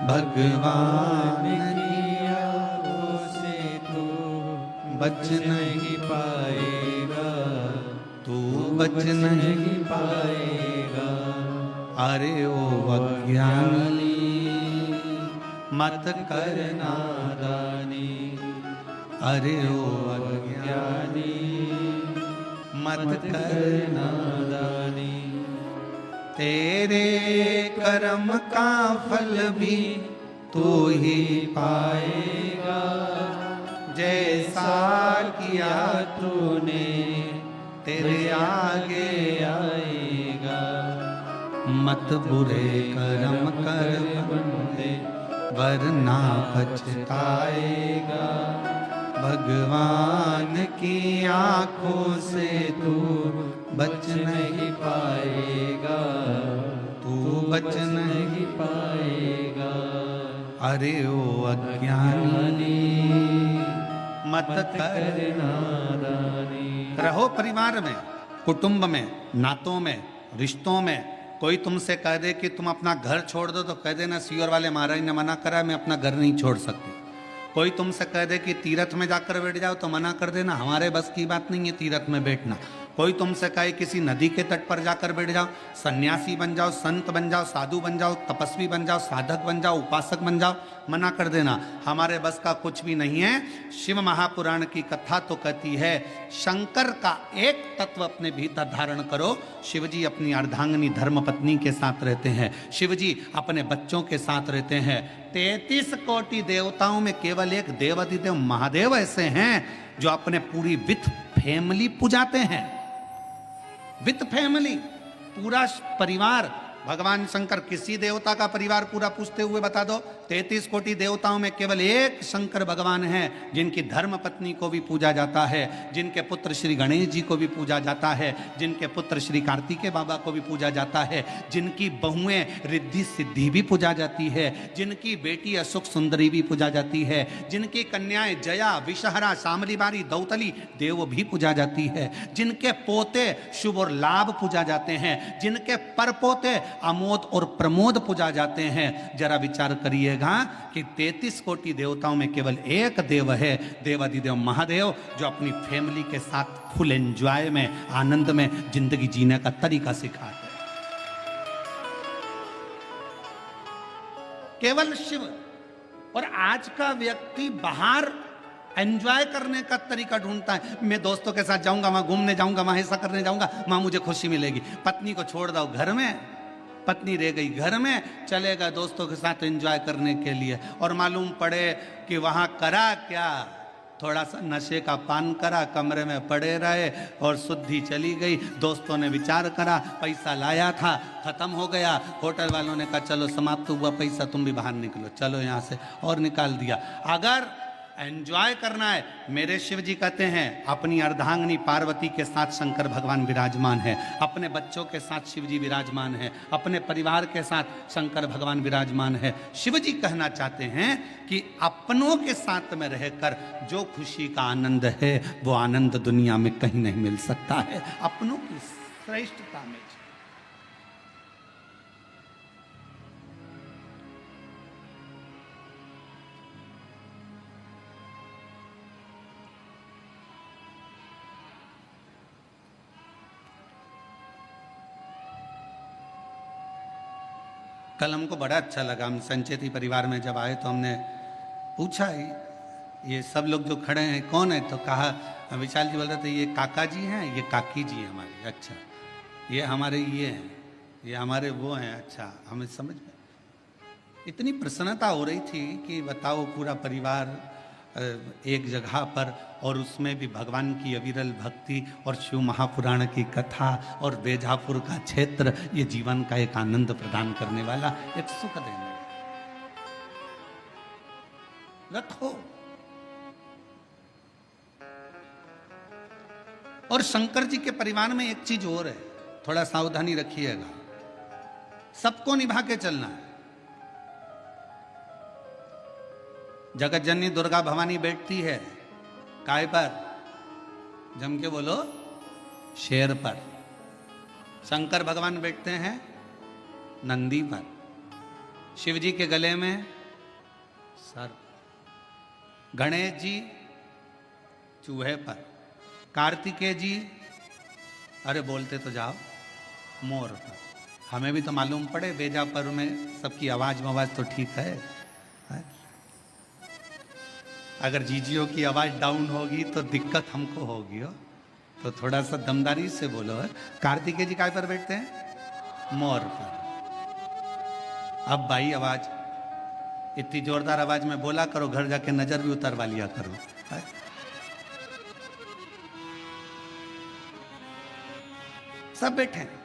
भगवान की आंखों से तू बच नहीं पाएगा, तू बच नहीं पाएगा। अरे ओ अज्ञानी मत कर नादानी, अरे ओ अज्ञानी मत कर नादानी। तेरे कर्म का फल भी तू ही पाएगा, जैसा किया तूने तेरे आगे आएगा। मत बुरे कर्म कर बंदे वरना पछताएगा। भगवान की आंखों से तू बच नहीं पाएगा, तू बच नहीं पाएगा। अरे ओ अज्ञानी मत कर नादानी। रहो परिवार में, कुटुंब में, नातों में, रिश्तों में। कोई तुमसे कह दे कि तुम अपना घर छोड़ दो तो कह देना सीवर वाले महाराज ने मना करा, मैं अपना घर नहीं छोड़ सकती। कोई तुमसे कह दे कि तीर्थ में जाकर बैठ जाओ तो मना कर देना, हमारे बस की बात नहीं है तीर्थ में बैठना। कोई तुमसे कहे किसी नदी के तट पर जाकर बैठ जाओ, सन्यासी बन जाओ, संत बन जाओ, साधु बन जाओ, तपस्वी बन जाओ, साधक बन जाओ, उपासक बन जाओ, मना कर देना, हमारे बस का कुछ भी नहीं है। शिव महापुराण की कथा तो कहती है शंकर का एक तत्व अपने भीतर धारण करो। शिवजी अपनी अर्धांगिनी धर्मपत्नी के साथ रहते हैं, शिवजी अपने बच्चों के साथ रहते हैं। 33 कोटि देवताओं में केवल एक देवाधिदेव महादेव ऐसे हैं जो अपने पूरी विथ फैमिली पुजाते हैं। विथ फैमिली, पूरा परिवार। भगवान शंकर किसी देवता का परिवार पूरा पूछते हुए बता दो। 33 कोटि देवताओं में केवल एक शंकर भगवान हैं जिनकी धर्म पत्नी को भी पूजा जाता है, जिनके पुत्र श्री गणेश जी को भी पूजा जाता है, जिनके पुत्र श्री कार्तिकेय बाबा को भी पूजा जाता है, जिनकी बहुएं रिद्धि सिद्धि भी पूजा जाती है, जिनकी बेटी अशोक सुंदरी भी पूजा जाती है, जिनकी कन्याएं जया, विषहरा, शामली बारी, दौतली देव भी पूजा जाती है, जिनके पोते शुभ और लाभ पूजा जाते हैं, जिनके परपोते अमोद और प्रमोद पूजा जाते हैं। जरा विचार करिएगा कि 33 कोटि देवताओं में केवल एक देव है, देवाधिदेव महादेव, जो अपनी फैमिली के साथ फुल एंजॉय में, आनंद में जिंदगी जीने का तरीका सिखाते हैं। केवल शिव। और आज का व्यक्ति बाहर एंजॉय करने का तरीका ढूंढता है। मैं दोस्तों के साथ जाऊंगा, वहां घूमने जाऊंगा, वहां ऐसा करने जाऊंगा, वहां मुझे खुशी मिलेगी। पत्नी को छोड़ दो घर में, पत्नी रह गई घर में, चलेगा दोस्तों के साथ एंजॉय करने के लिए, और मालूम पड़े कि वहां करा क्या, थोड़ा सा नशे का पान करा, कमरे में पड़े रहे और शुद्धि चली गई। दोस्तों ने विचार करा, पैसा लाया था खत्म हो गया, होटल वालों ने कहा चलो समाप्त हुआ पैसा, तुम भी बाहर निकलो, चलो यहाँ से, और निकाल दिया। अगर एंजॉय करना है, मेरे शिव जी कहते हैं अपनी अर्धांगिनी पार्वती के साथ शंकर भगवान विराजमान है, अपने बच्चों के साथ शिव जी विराजमान है, अपने परिवार के साथ शंकर भगवान विराजमान है। शिव जी कहना चाहते हैं कि अपनों के साथ में रहकर जो खुशी का आनंद है वो आनंद दुनिया में कहीं नहीं मिल सकता है। अपनों की श्रेष्ठता में कल हमको बड़ा अच्छा लगा। हम संचेती परिवार में जब आए तो हमने पूछा ये सब लोग जो खड़े हैं कौन है, तो कहा विशाल जी बोल रहे थे ये काका जी हैं, ये काकी जी हैं हमारे। अच्छा, ये हमारे ये हैं, ये हमारे वो हैं। अच्छा, हमें समझ में इतनी प्रसन्नता हो रही थी कि बताओ पूरा परिवार एक जगह पर, और उसमें भी भगवान की अविरल भक्ति और शिव महापुराण की कथा और बेजापुर का क्षेत्र, ये जीवन का एक आनंद प्रदान करने वाला, एक सुख देने वाला। रखो। और शंकर जी के परिवार में एक चीज और है, थोड़ा सावधानी रखिएगा, सबको निभा के चलना है। जगत जननी दुर्गा भवानी बैठती है काय पर, जम के बोलो, शेर पर। शंकर भगवान बैठते हैं नंदी पर। शिव जी के गले में सर्प, गणेश जी चूहे पर, कार्तिकेय जी अरे बोलते तो जाओ मोर पर। हमें भी तो मालूम पड़े बेजापुर में सबकी आवाज मवाज तो ठीक है? अगर जीजियों की आवाज डाउन होगी तो दिक्कत हमको होगी हो, तो थोड़ा सा दमदारी से बोलो है। कार्तिकेय जी काय पर बैठते हैं? मोर पर। अब भाई आवाज इतनी जोरदार आवाज में बोला करो, घर जाके नजर भी उतरवा लिया करो। है? सब बैठे हैं।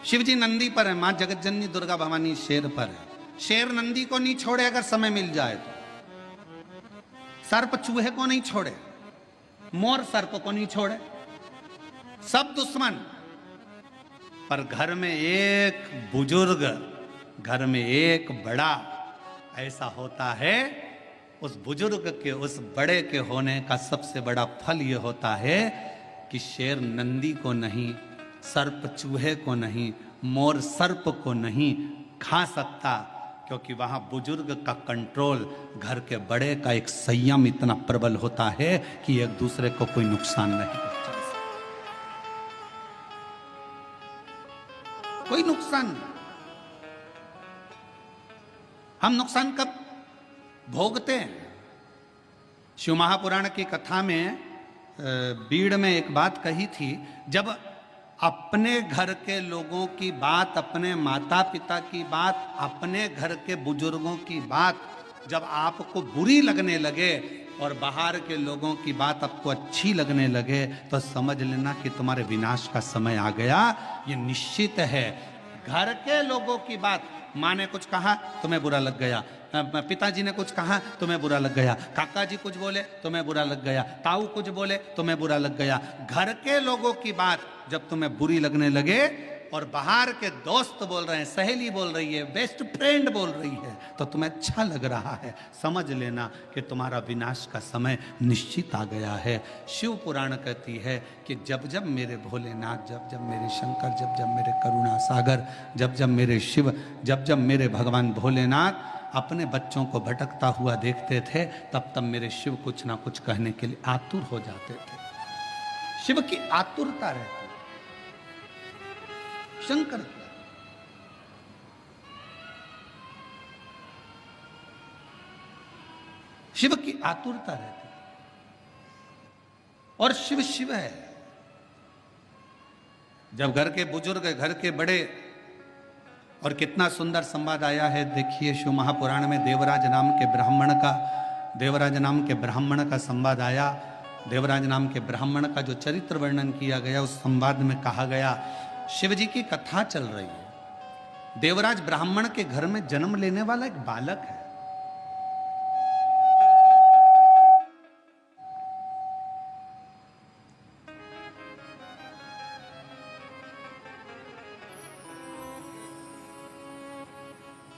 शिव जी नंदी पर है, मां जगतजननी दुर्गा भवानी शेर पर है। शेर नंदी को नहीं छोड़े अगर समय मिल जाए तो, सर्प चूहे को नहीं छोड़े, मोर सर्प को नहीं छोड़े, सब दुश्मन। पर घर में एक बुजुर्ग, घर में एक बड़ा ऐसा होता है, उस बुजुर्ग के, उस बड़े के होने का सबसे बड़ा फल यह होता है कि शेर नंदी को नहीं, सर्प चूहे को नहीं, मोर सर्प को नहीं खा सकता, क्योंकि वहां बुजुर्ग का कंट्रोल, घर के बड़े का एक संयम इतना प्रबल होता है कि एक दूसरे को कोई नुकसान नहीं पहुंचा सकता। कोई नुकसान नहीं। हम नुकसान कब भोगते हैं? शिव महापुराण की कथा में बीड़ में एक बात कही थी, जब अपने घर के लोगों की बात, अपने माता पिता की बात, अपने घर के बुजुर्गों की बात जब आपको बुरी लगने लगे और बाहर के लोगों की बात आपको अच्छी लगने लगे, तो समझ लेना कि तुम्हारे विनाश का समय आ गया। ये निश्चित है। घर के लोगों की बात, माँ ने कुछ कहा तुम्हें बुरा लग गया, पिताजी ने कुछ कहा तुम्हें बुरा लग गया, काका जी कुछ बोले तुम्हें बुरा लग गया, ताऊ कुछ बोले तुम्हें बुरा लग गया। घर के लोगों की बात जब तुम्हें बुरी लगने लगे और बाहर के दोस्त बोल रहे हैं, सहेली बोल रही है, बेस्ट फ्रेंड बोल रही है, तो तुम्हें अच्छा लग रहा है, समझ लेना कि तुम्हारा विनाश का समय निश्चित आ गया है। शिव पुराण कहती है कि जब जब मेरे भोलेनाथ, जब जब मेरे शंकर, जब जब मेरे करुणा सागर, जब जब मेरे शिव, जब जब मेरे भगवान भोलेनाथ अपने बच्चों को भटकता हुआ देखते थे, तब तब मेरे शिव कुछ ना कुछ कहने के लिए आतुर हो जाते थे। शिव की आतुरता रहती, शंकर शिव की आतुरता रहती, और शिव शिव है। जब घर के बुजुर्ग, घर के बड़े, और कितना सुंदर संवाद आया है, देखिए शिव महापुराण में देवराज नाम के ब्राह्मण का संवाद आया। देवराज नाम के ब्राह्मण का जो चरित्र वर्णन किया गया, उस संवाद में कहा गया, शिव जी की कथा चल रही है, देवराज ब्राह्मण के घर में जन्म लेने वाला एक बालक है।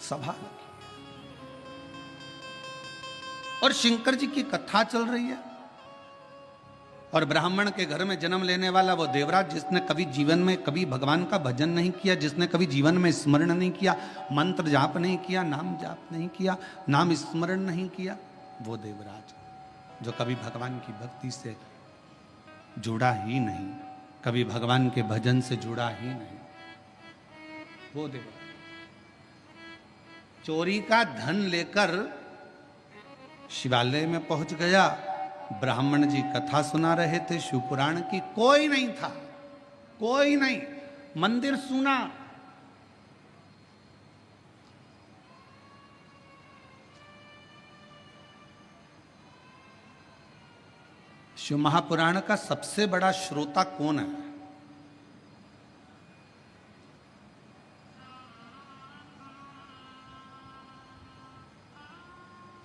सभा लगी और शंकर जी की कथा चल रही है, और ब्राह्मण के घर में जन्म लेने वाला वो देवराज, जिसने कभी जीवन में कभी भगवान का भजन नहीं किया, जिसने कभी जीवन में स्मरण नहीं किया, मंत्र जाप नहीं किया, नाम जाप नहीं किया, नाम स्मरण नहीं किया, वो देवराज जो कभी भगवान की भक्ति से जुड़ा ही नहीं, कभी भगवान के भजन से जुड़ा ही नहीं, वो देवराज चोरी का धन लेकर शिवालय में पहुंच गया। ब्राह्मण जी कथा सुना रहे थे शिव पुराण की, कोई नहीं था, कोई नहीं, मंदिर सुना। शिव महापुराण का सबसे बड़ा श्रोता कौन है?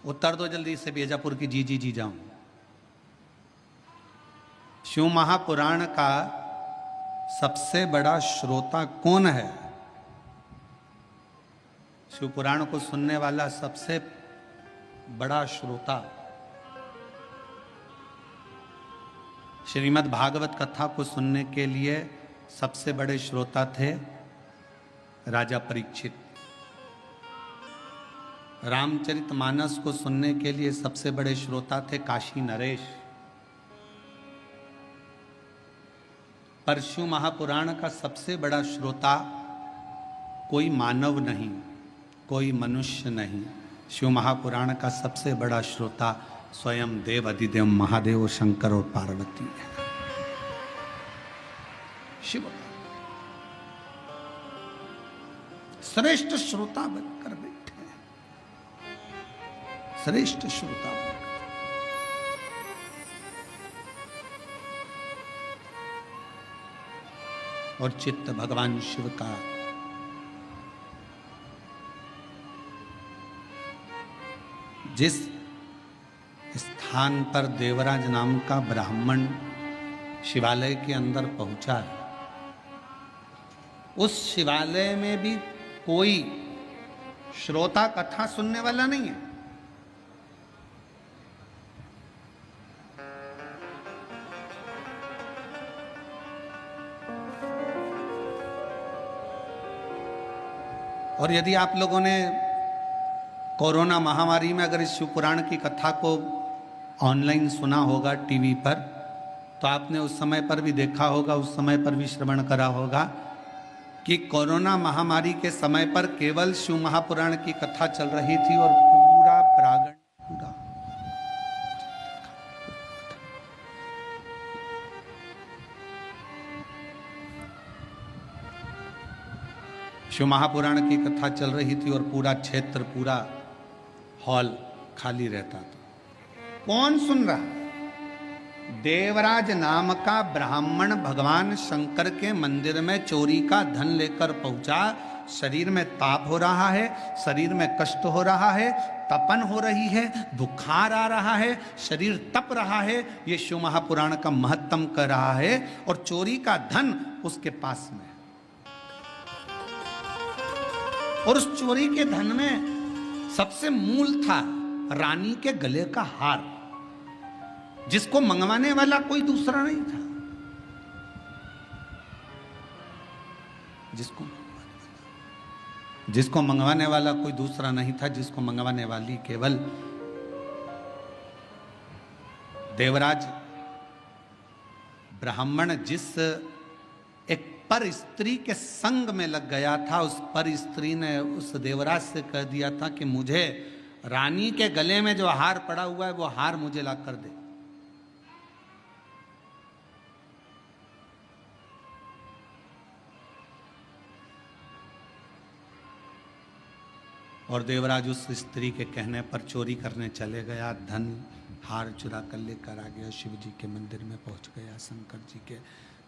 उत्तर दो जल्दी से, बीजापुर की जी जी जी जाऊं। शिव महापुराण का सबसे बड़ा श्रोता कौन है? शिव पुराण को सुनने वाला सबसे बड़ा श्रोता, श्रीमद् भागवत कथा को सुनने के लिए सबसे बड़े श्रोता थे राजा परीक्षित। रामचरितमानस को सुनने के लिए सबसे बड़े श्रोता थे काशी नरेश। पर शिव महापुराण का सबसे बड़ा श्रोता कोई मानव नहीं, कोई मनुष्य नहीं। शिव महापुराण का सबसे बड़ा श्रोता स्वयं देव अधिदेव महादेव शंकर और पार्वती है। शिव श्रेष्ठ श्रोता बनकर बैठे हैं, श्रेष्ठ श्रोता बनकर। और चित्त भगवान शिव का जिस स्थान पर देवराज नाम का ब्राह्मण शिवालय के अंदर पहुंचा है, उस शिवालय में भी कोई श्रोता कथा सुनने वाला नहीं है। और यदि आप लोगों ने कोरोना महामारी में अगर इस शिव पुराण की कथा को ऑनलाइन सुना होगा टीवी पर, तो आपने उस समय पर भी देखा होगा, उस समय पर भी श्रवण करा होगा कि कोरोना महामारी के समय पर केवल शिव महापुराण की कथा चल रही थी और पूरा प्रांगण पूरा शिव महापुराण की कथा चल रही थी और पूरा क्षेत्र, पूरा हॉल खाली रहता था। कौन सुन रहा? देवराज नाम का ब्राह्मण भगवान शंकर के मंदिर में चोरी का धन लेकर पहुंचा। शरीर में ताप हो रहा है, शरीर में कष्ट हो रहा है, तपन हो रही है, बुखार आ रहा है, शरीर तप रहा है। ये शिव महापुराण का महत्तम कर रहा है और चोरी का धन उसके पास में। और उस चोरी के धन में सबसे मूल था रानी के गले का हार, जिसको मंगवाने वाला कोई दूसरा नहीं था। जिसको मंगवाने वाला कोई दूसरा नहीं था, जिसको मंगवाने वाली केवल देवराज ब्राह्मण जिस एक पर स्त्री के संग में लग गया था, उस पर स्त्री ने उस देवराज से कह दिया था कि मुझे रानी के गले में जो हार पड़ा हुआ है वो हार मुझे ला कर दे। और देवराज उस स्त्री के कहने पर चोरी करने चले गया, धन हार चुरा कर लेकर आ गया, शिव जी के मंदिर में पहुंच गया। शंकर जी के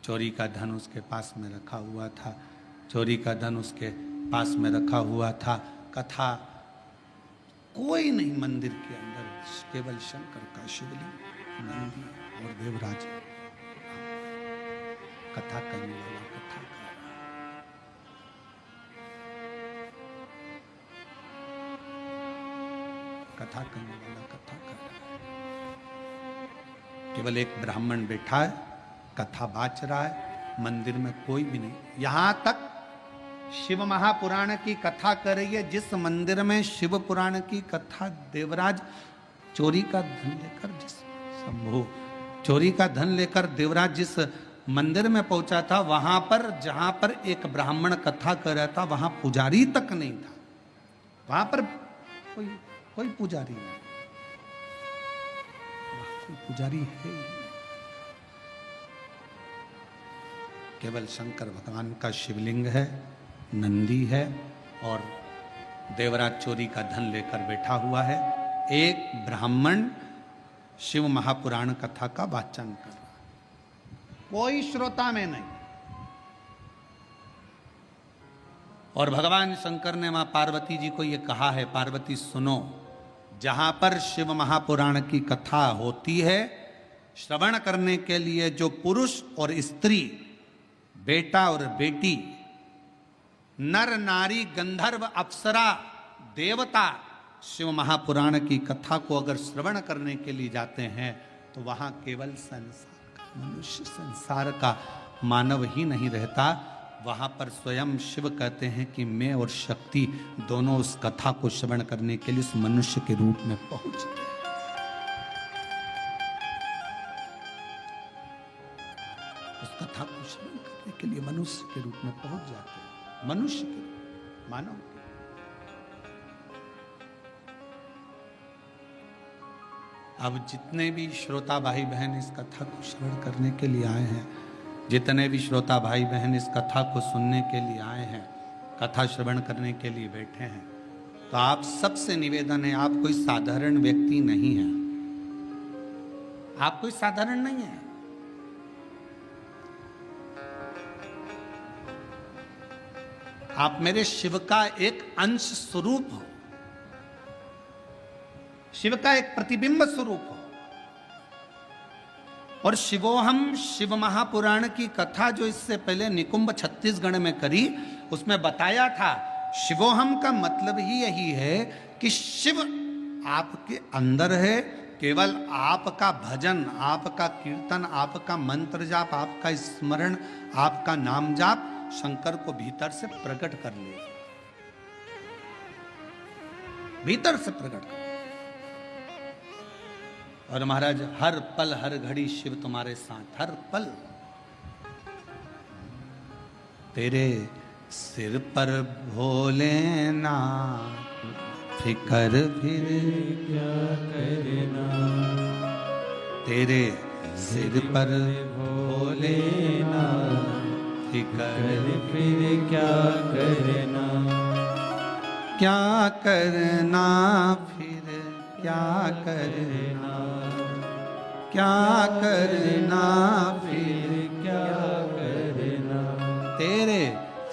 चोरी का धन उसके पास में रखा हुआ था, चोरी का धन उसके पास में रखा हुआ था। कथा कोई नहीं मंदिर के अंदर, केवल शंकर का शिवलिंग, नंदी और देवराज कथा करने वाला कथा कर रहा। कथा करने वाला कथा कर रहा है। केवल एक ब्राह्मण बैठा है, कथा बाच रहा है, मंदिर में कोई भी नहीं। यहां तक शिव महापुराण की कथा कर रही है, जिस मंदिर में शिव पुराण की कथा देवराज चोरी का धन लेकर, जिस शंभु चोरी का धन लेकर देवराज जिस मंदिर में पहुंचा था, वहां पर जहां पर एक ब्राह्मण कथा कर रहा था, वहां पुजारी तक नहीं था। वहां पर कोई पुजारी नहीं, कोई पुजारी है ही। केवल शंकर भगवान का शिवलिंग है, नंदी है और देवराज चोरी का धन लेकर बैठा हुआ है। एक ब्राह्मण शिव महापुराण कथा का वाचन कर रहा है, कोई श्रोता में नहीं। और भगवान शंकर ने मां पार्वती जी को यह कहा है, पार्वती सुनो, जहां पर शिव महापुराण की कथा होती है, श्रवण करने के लिए जो पुरुष और स्त्री, बेटा और बेटी, नर नारी, गंधर्व, अप्सरा, देवता शिव महापुराण की कथा को अगर श्रवण करने के लिए जाते हैं, तो वहां केवल संसार का मनुष्य, संसार का मानव ही नहीं रहता, वहां पर स्वयं शिव कहते हैं कि मैं और शक्ति दोनों उस कथा को श्रवण करने के लिए उस मनुष्य के रूप में पहुंच गए। उस कथा को श्रवण करने के लिए मनुष्य के रूप में पहुंच जाते हैं, मनुष्य के रूप, मानव के। अब जितने भी श्रोता भाई बहन इस कथा को श्रवण करने के लिए आए हैं, जितने भी श्रोता भाई बहन इस कथा को सुनने के लिए आए हैं, कथा श्रवण करने के लिए बैठे हैं, तो आप सबसे निवेदन है, आप कोई साधारण व्यक्ति नहीं है, आप कोई साधारण नहीं है। आप मेरे शिव का एक अंश स्वरूप हो, शिव का एक प्रतिबिंब स्वरूप हो। और शिवोहम शिव महापुराण की कथा जो इससे पहले निकुंभ छत्तीसगढ़ में करी, उसमें बताया था शिवोहम का मतलब ही यही है कि शिव आपके अंदर है, केवल आपका भजन, आपका कीर्तन, आपका मंत्र जाप, आपका स्मरण, आपका नाम जाप शंकर को भीतर से प्रकट कर ले, भीतर से प्रकट कर। और महाराज हर पल हर घड़ी शिव तुम्हारे साथ, हर पल। तेरे सिर पर भोलेनाथ फिकर फिर क्या करना, तेरे सिर पर भोलेनाथ फिकर फिर क्या करना, क्या करना फिर क्या करना, क्या करना फिर क्या करना, तेरे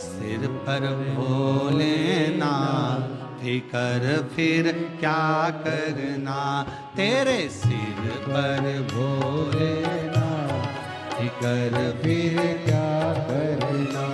सिर पर भोलेनाथ फिकर फिर क्या करना, तेरे सिर पर भोलेनाथ फिकर फिर क्या करना।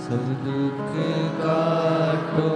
सब दुख काटो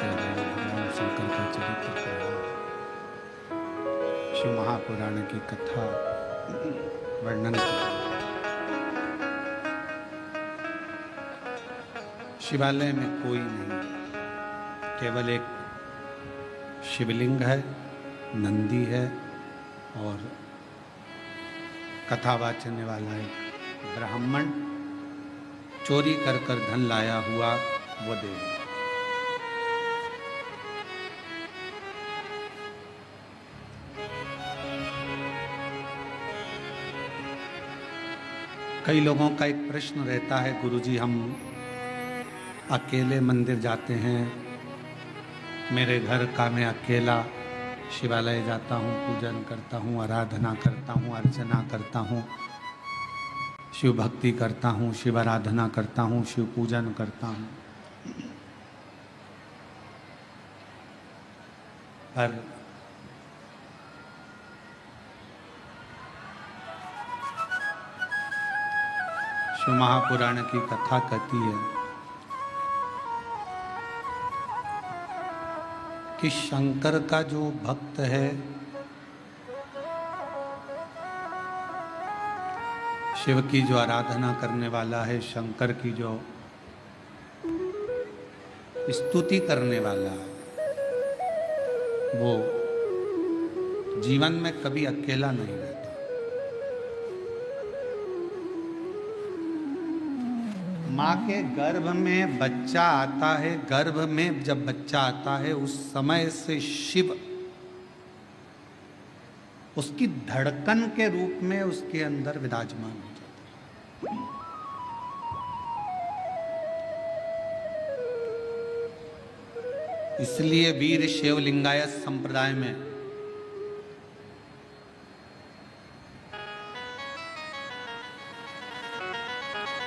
कह रहे हैं भगवान शंकर का चरित्र कह रहे हैं। शिव महापुराण की कथा वर्णन कर रहे हैं। शिवालय में कोई नहीं, केवल एक शिवलिंग है, नंदी है और कथा वाचने वाला एक ब्राह्मण चोरी कर कर धन लाया हुआ वो दे। कई लोगों का एक प्रश्न रहता है, गुरुजी हम अकेले मंदिर जाते हैं, मेरे घर का मैं अकेला शिवालय जाता हूँ, पूजन करता हूँ, आराधना करता हूँ, अर्चना करता हूँ, शिव भक्ति करता हूँ, शिव आराधना करता हूँ, शिव पूजन करता हूँ। पर शिव महापुराण की कथा कहती है कि शंकर का जो भक्त है, शिव की जो आराधना करने वाला है, शंकर की जो स्तुति करने वाला है, वो जीवन में कभी अकेला नहीं रहता। माँ के गर्भ में बच्चा आता है, गर्भ में जब बच्चा आता है उस समय से शिव उसकी धड़कन के रूप में उसके अंदर विराजमान हो जाता है। इसलिए वीर शिवलिंगायत संप्रदाय में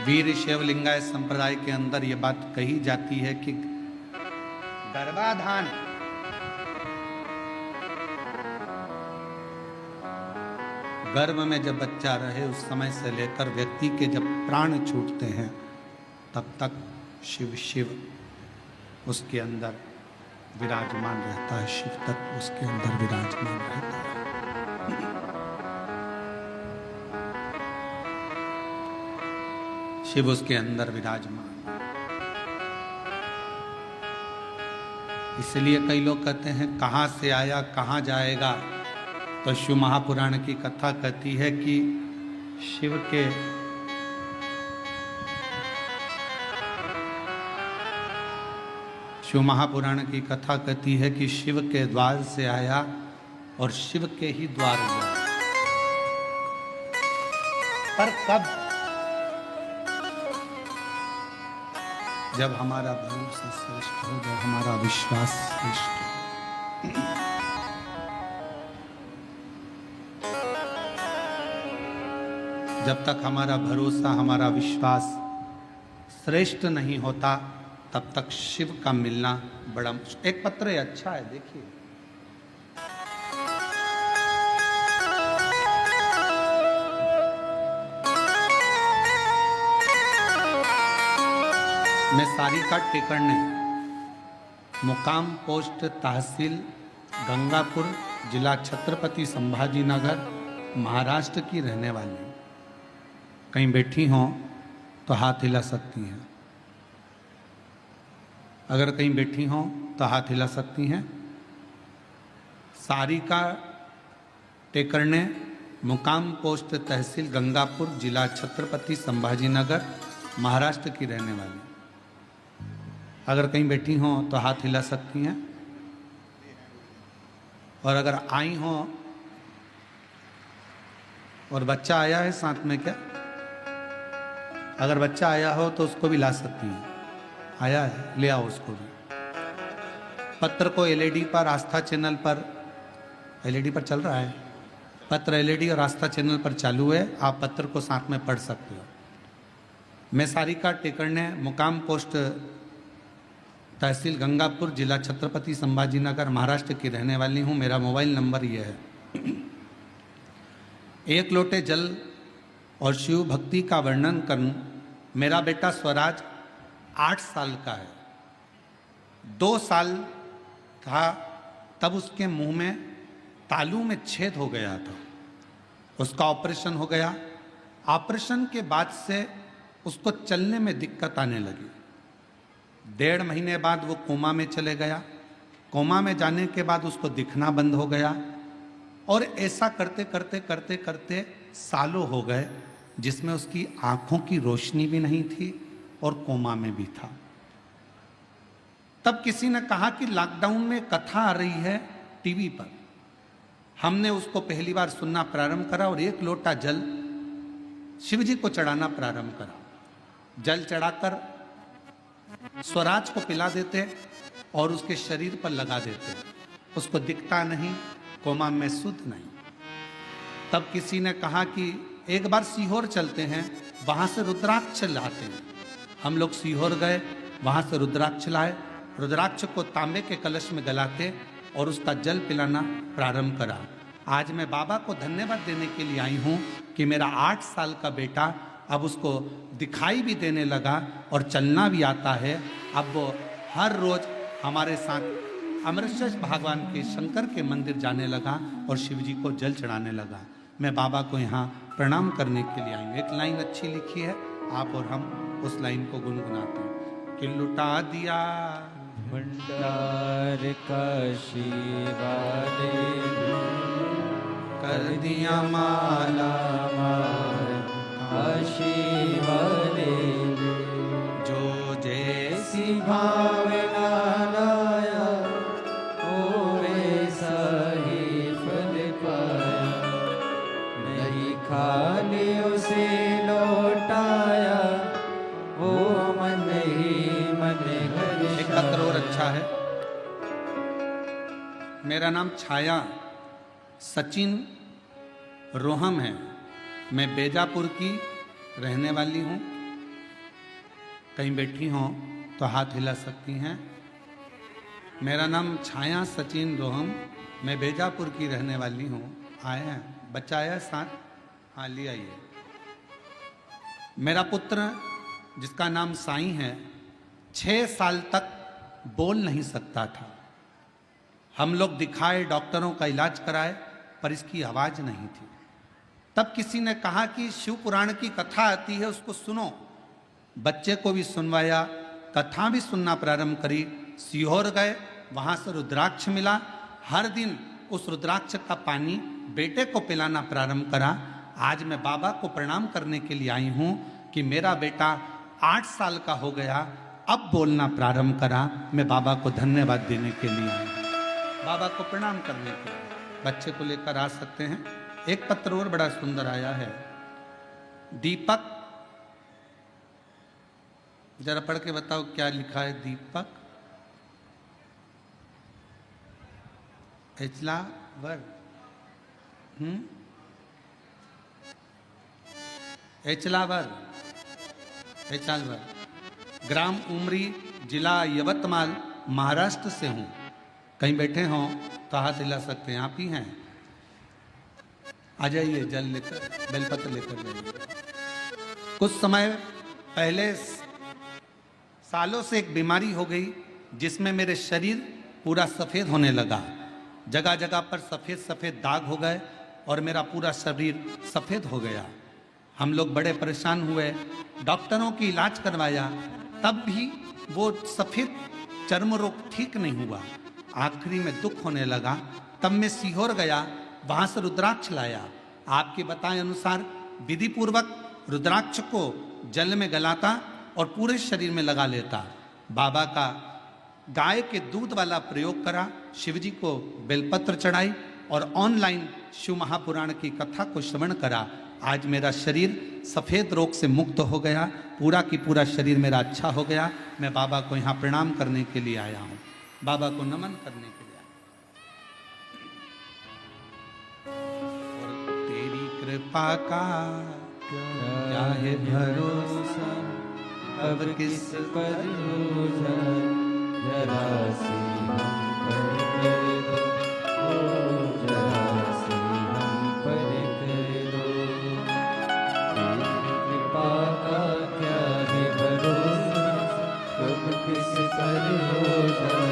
वीर शिवलिंगायत संप्रदाय के अंदर यह बात कही जाती है कि गर्भाधान गर्भ में जब बच्चा रहे उस समय से लेकर व्यक्ति के जब प्राण छूटते हैं तब तक शिव शिव उसके अंदर विराजमान रहता है, शिव तत्व उसके अंदर विराजमान रहता है। शिव उसके अंदर विराजमान। इसलिए कई लोग कहते हैं कहां से आया कहां जाएगा, तो शिव महापुराण की कथा कहती है कि शिव के शिव महापुराण की कथा कहती है कि शिव के द्वार से आया और शिव के ही द्वार गया। पर कब? जब हमारा भरोसा श्रेष्ठ हो, जब हमारा विश्वास श्रेष्ठ हो। जब तक हमारा भरोसा हमारा विश्वास श्रेष्ठ नहीं होता तब तक शिव का मिलना बड़ा मुश्किल। एक पत्र है, अच्छा है, देखिए। मैं सारिका टेकरने, मुकाम पोस्ट तहसील गंगापुर, जिला छत्रपति संभाजी नगर, महाराष्ट्र की रहने वाली। कहीं बैठी हों तो हाथ हिला सकती हैं। अगर कहीं बैठी हों तो हाथ हिला सकती हैं। सारिका टेकरने, मुकाम पोस्ट तहसील गंगापुर, जिला छत्रपति संभाजी नगर, महाराष्ट्र की रहने वाली। अगर कहीं बैठी हों तो हाथ हिला सकती हैं। और अगर आई हों और बच्चा आया है साथ में क्या? अगर बच्चा आया हो तो उसको भी ला सकती हैं। आया है, ले आओ उसको भी। पत्र को एलईडी पर, आस्था चैनल पर, एलईडी पर चल रहा है पत्र, एलईडी और आस्था चैनल पर चालू है। आप पत्र को साथ में पढ़ सकते हो। मैं सारिका टेकरने, मुकाम पोस्ट तहसील गंगापुर, जिला छत्रपति संभाजी नगर, महाराष्ट्र की रहने वाली हूँ। मेरा मोबाइल नंबर यह है। एक लोटे जल और शिव भक्ति का वर्णन करूं। मेरा बेटा स्वराज 8 साल का है। 2 साल था तब उसके मुंह में तालू में छेद हो गया था। उसका ऑपरेशन हो गया। ऑपरेशन के बाद से उसको चलने में दिक्कत आने लगी। 1.5 महीने बाद वो कोमा में चले गया। कोमा में जाने के बाद उसको दिखना बंद हो गया और ऐसा करते करते करते करते सालों हो गए जिसमें उसकी आंखों की रोशनी भी नहीं थी और कोमा में भी था। तब किसी ने कहा कि लॉकडाउन में कथा आ रही है टीवी पर। हमने उसको पहली बार सुनना प्रारंभ करा और 1 लोटा जल शिव जी को चढ़ाना प्रारंभ करा। जल चढ़ाकर स्वराज को पिला देते और उसके शरीर पर लगा देते। उसको दिखता नहीं, कोमा में सुध नहीं। तब किसी ने कहा कि एक बार सीहोर चलते हैं, वहां से रुद्राक्ष लाते हैं। हम लोग सीहोर गए, वहां से रुद्राक्ष लाए। रुद्राक्ष को तांबे के कलश में गलाते और उसका जल पिलाना प्रारंभ करा। आज मैं बाबा को धन्यवाद देने के लिए आई हूँ कि मेरा 8 साल का बेटा अब उसको दिखाई भी देने लगा और चलना भी आता है। अब वो हर रोज हमारे साथ अमृतसर भगवान के शंकर के मंदिर जाने लगा और शिव जी को जल चढ़ाने लगा। मैं बाबा को यहाँ प्रणाम करने के लिए आई हूँ। एक लाइन अच्छी लिखी है, आप और हम उस लाइन को गुनगुनाते हैं कि लुटा दिया भंडार का शिवाले कर दिया माला माल आशीवाले जो जैसी भावना लाया ओ वैसा ही फल पाया। नहीं खाली उसे लौटाया वो मन ही मन घर एक पत्र और अच्छा है। मेरा नाम छाया सचिन रोहम है। मैं बेजापुर की रहने वाली हूँ। कहीं बैठी हों तो हाथ हिला सकती हैं। मेरा नाम छाया सचिन रोहम, मैं बेजापुर की रहने वाली हूँ। आए हैं, बच्चा आया साथ? हाँ, ले आइए। मेरा पुत्र जिसका नाम साईं है 6 साल तक बोल नहीं सकता था। हम लोग दिखाए, डॉक्टरों का इलाज कराए, पर इसकी आवाज नहीं थी। तब किसी ने कहा कि शिव पुराण की कथा आती है, उसको सुनो। बच्चे को भी सुनवाया, कथा भी सुनना प्रारंभ करी। सीहोर गए, वहां से रुद्राक्ष मिला। हर दिन उस रुद्राक्ष का पानी बेटे को पिलाना प्रारंभ करा। आज मैं बाबा को प्रणाम करने के लिए आई हूं कि मेरा बेटा 8 साल का हो गया, अब बोलना प्रारंभ करा। मैं बाबा को धन्यवाद देने के लिए आई हूं, बाबा को प्रणाम करने के लिए। बच्चे को लेकर आ सकते हैं। एक पत्र और बड़ा सुंदर आया है। दीपक, जरा पढ़ के बताओ क्या लिखा है। दीपक एचलावर, एचलावर, ग्राम उमरी, जिला यवतमाल, महाराष्ट्र से हूं। कहीं बैठे हों तो हाथ हिला सकते हैं। आप ही हैं? आ जाइए, जल लेकर, बेलपत्र लेकर जाइए। कुछ समय पहले सालों से एक बीमारी हो गई जिसमें मेरे शरीर पूरा सफ़ेद होने लगा। जगह जगह पर सफ़ेद सफ़ेद दाग हो गए और मेरा पूरा शरीर सफ़ेद हो गया। हम लोग बड़े परेशान हुए, डॉक्टरों की इलाज करवाया, तब भी वो सफ़ेद चर्म रोग ठीक नहीं हुआ। आखिरी में दुख होने लगा। तब मैं सीहोर गया, वहां से रुद्राक्ष लाया। आपके बताए अनुसार विधि पूर्वक रुद्राक्ष को जल में गलाता और पूरे शरीर में लगा लेता। बाबा का गाय के दूध वाला प्रयोग करा, शिव जी को बेलपत्र चढ़ाई और ऑनलाइन शिव महापुराण की कथा को श्रवण करा। आज मेरा शरीर सफ़ेद रोग से मुक्त हो गया, पूरा की पूरा शरीर मेरा अच्छा हो गया। मैं बाबा को यहाँ प्रणाम करने के लिए आया हूँ, बाबा को नमन करने के लिए आया। और तेरी कृपा का क्या है भरोसा, अब किस पर भरोसा, जरा सी हम पर कर दो, ओ जरा सी हम पर कर दो। तेरी कृपा का क्या है भरोसा, अब किस पर भरोसा,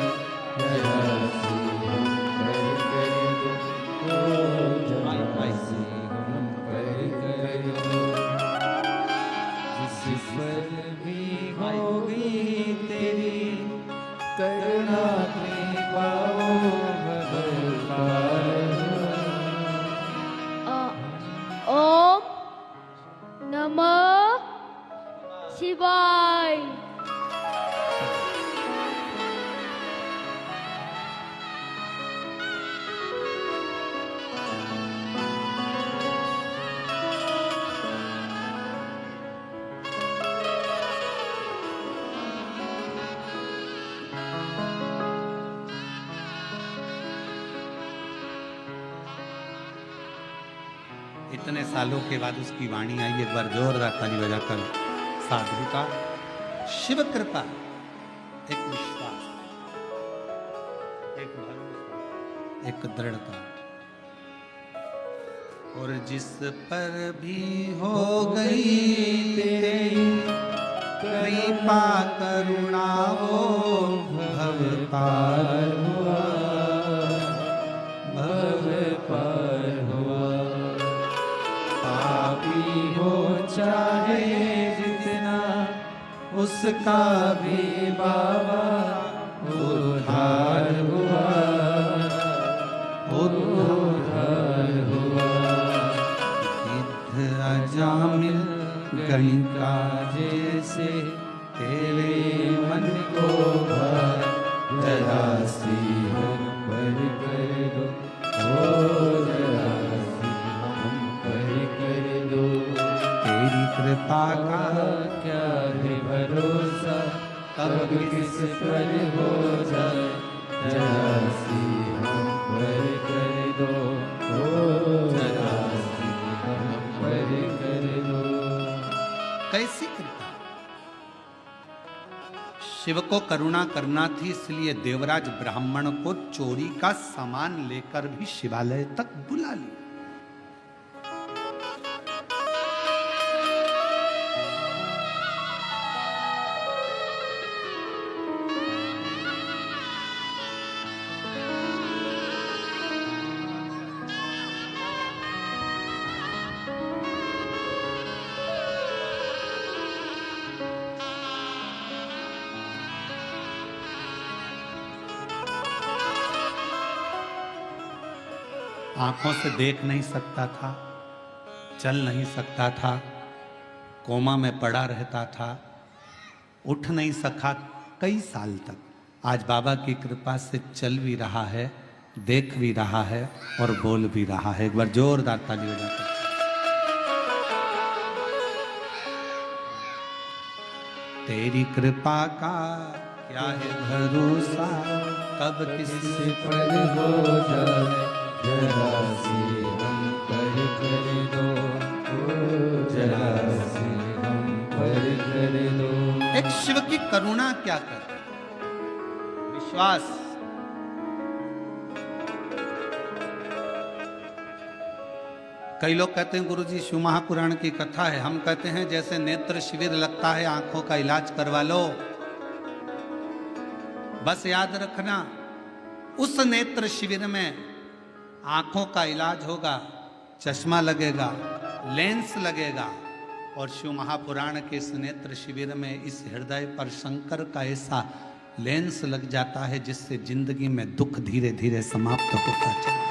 करुणा कृपा ओम नमः शिवाय। इतने सालों के बाद उसकी वाणी आई, एक बार जोरदार ताली बजाकर। साधु का शिव कृपा, एक विश्वास, एक भरोसा, एक दृढ़ता। और जिस पर भी हो गई तेरी कृपा करुणा वो भव पार हुआ, भव पार हुआ। पापी हो चाहे जितना उसका भी बाबा उद्धार हुआ, उद्धार हुआ। गिद्ध अजामिल गणिका जैसे तेरे मन को भर जरा सी हम पर कर दो, ओ जरा सी हम पर कर दो। तेरी कृपा का क्या है भरोसा, कब किस पर हो जाए, जरा सी हम पर कर दो, ओ जरा सी हम पर कर दो। कैसी कृपा? शिव को करुणा करना थी, इसलिए देवराज ब्राह्मण को चोरी का सामान लेकर भी शिवालय तक बुला लिया। आंखों से देख नहीं सकता था, चल नहीं सकता था, कोमा में पड़ा रहता था, उठ नहीं सका कई साल तक। आज बाबा की कृपा से चल भी रहा है, देख भी रहा है और बोल भी रहा है। एक बार जोरदार ताली बजाकर। तेरी कृपा का क्या है भरोसा, कब किसी पर हो जाए, जरा सी हम पर कर दो, ओ जरा सी हम पर कर दो। एक शिव की करुणा क्या कर, विश्वास। कई लोग कहते हैं गुरुजी शिव महापुराण की कथा है, हम कहते हैं जैसे नेत्र शिविर लगता है, आंखों का इलाज करवा लो। बस याद रखना, उस नेत्र शिविर में आंखों का इलाज होगा, चश्मा लगेगा, लेंस लगेगा, और शिव महापुराण के इस नेत्र शिविर में इस हृदय पर शंकर का ऐसा लेंस लग जाता है जिससे जिंदगी में दुख धीरे धीरे समाप्त होता चला,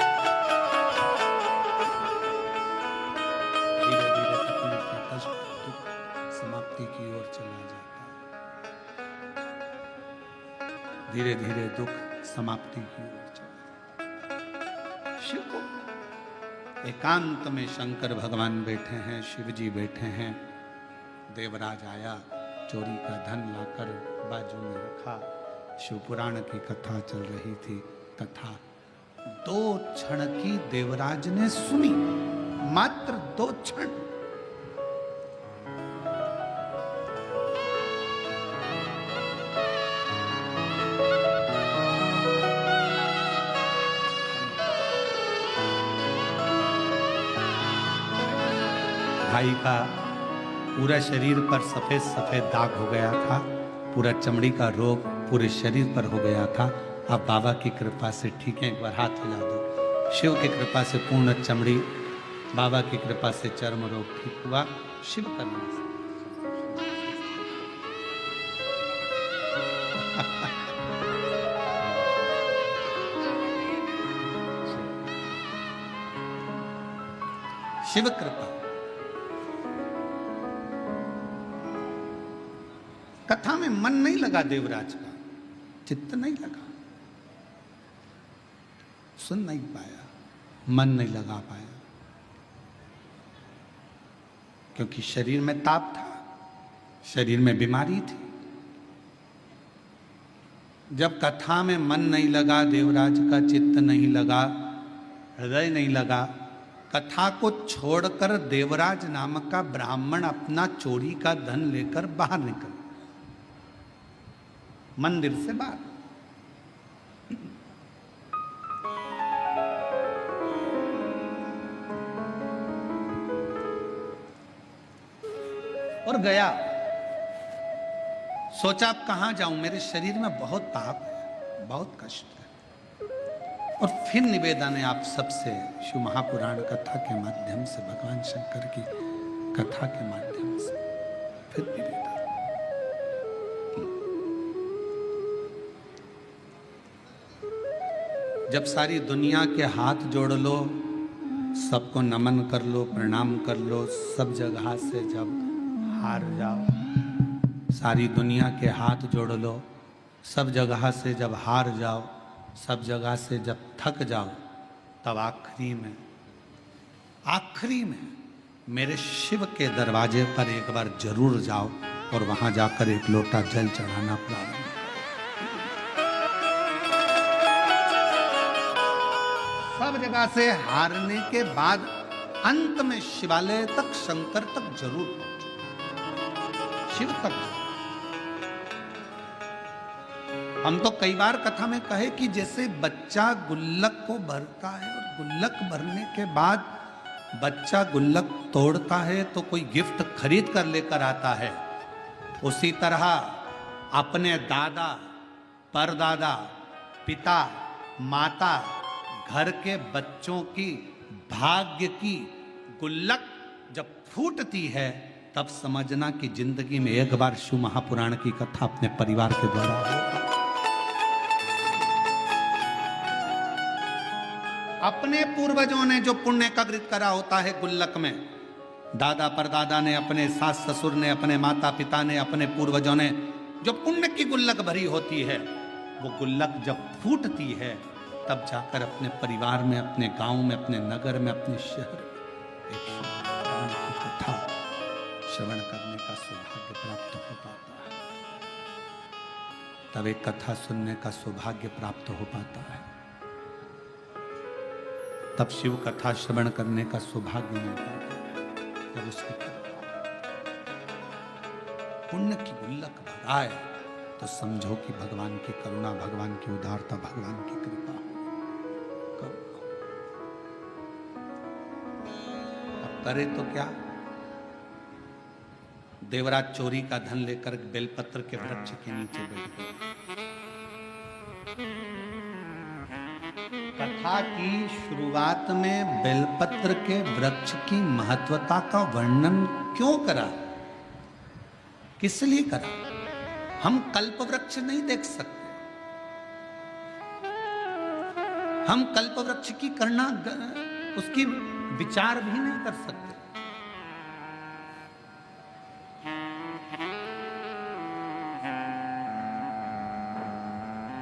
धीरे धीरे तकलीफ, कष्ट, दुख समाप्ति की ओर चला जाता है, धीरे धीरे दुख समाप्ति की ओर चला। शिव को एकांत में शंकर भगवान बैठे हैं, शिव जी बैठे हैं। देवराज आया, चोरी का धन लाकर बाजू में रखा। शिव पुराण की कथा चल रही थी। कथा 2 क्षण की देवराज ने सुनी, मात्र 2 क्षण। भाई का पूरा शरीर पर सफेद सफेद दाग हो गया था, पूरा चमड़ी का रोग पूरे शरीर पर हो गया था। अब बाबा की कृपा से ठीक है, एक बार हाथ हिला दो। शिव की कृपा से पूर्ण चमड़ी, बाबा की कृपा से चर्म रोग ठीक हुआ, शिव करने से। शिव कृपा। कथा में मन नहीं लगा देवराज का, चित्त नहीं लगा, सुन नहीं पाया, मन नहीं लगा पाया, क्योंकि शरीर में ताप था, शरीर में बीमारी थी। जब कथा में मन नहीं लगा, देवराज का चित्त नहीं लगा, हृदय नहीं लगा, कथा को छोड़कर देवराज नामक का ब्राह्मण अपना चोरी का धन लेकर बाहर निकल, मंदिर से बाहर। और गया, सोचा अब कहां जाऊं, मेरे शरीर में बहुत ताप है, बहुत कष्ट है। और फिर निवेदन है आप सबसे, शिव महापुराण कथा के माध्यम से, भगवान शंकर की कथा के माध्यम से फिर निवेदन। जब सारी दुनिया के हाथ जोड़ लो, सबको नमन कर लो, प्रणाम कर लो, सब जगह से जब हार जाओ, सारी दुनिया के हाथ जोड़ लो, सब जगह से जब हार जाओ, सब जगह से जब थक जाओ, तब आखिरी में मेरे शिव के दरवाजे पर एक बार जरूर जाओ और वहां जाकर एक लोटा जल चढ़ाना प्रारंभ। सब जगह से हारने के बाद अंत में शिवालय तक, शंकर तक जरूर पहुंचो, शिव तक। हम तो कई बार कथा में कहे कि जैसे बच्चा गुल्लक को भरता है और गुल्लक भरने के बाद बच्चा गुल्लक तोड़ता है तो कोई गिफ्ट खरीद कर लेकर आता है, उसी तरह अपने दादा, परदादा, पिता, माता, घर के बच्चों की भाग्य की गुल्लक जब फूटती है, तब समझना कि जिंदगी में एक बार शिव महापुराण की कथा अपने परिवार के द्वारा हो। अपने पूर्वजों ने जो पुण्य ककृत करा होता है गुल्लक में, दादा परदादा ने, अपने सास ससुर ने, अपने माता पिता ने, अपने पूर्वजों ने जो पुण्य की गुल्लक भरी होती है, वो गुल्लक जब फूटती है, तब जाकर अपने परिवार में, अपने गांव में, अपने नगर में, अपने शहर में एक भगवान की कथा श्रवण करने का सौभाग्य प्राप्त हो पाता है। तब एक कथा सुनने का सौभाग्य प्राप्त हो पाता है, तब शिव कथा श्रवण करने का सौभाग्य मिलता है। जब उसकी पुण्य की गुल्लक भराए तो समझो कि भगवान की करुणा, भगवान की उदारता, भगवान की कृपा। अब करे तो क्या? देवराज चोरी का धन लेकर बेलपत्र के वृक्ष के नीचे बैठ गए। कथा की शुरुआत में बेलपत्र के वृक्ष की महत्वता का वर्णन क्यों करा, किस लिए करा? हम कल्प वृक्ष नहीं देख सकते, हम कल्प वृक्ष की करना, उसकी विचार भी नहीं कर सकते।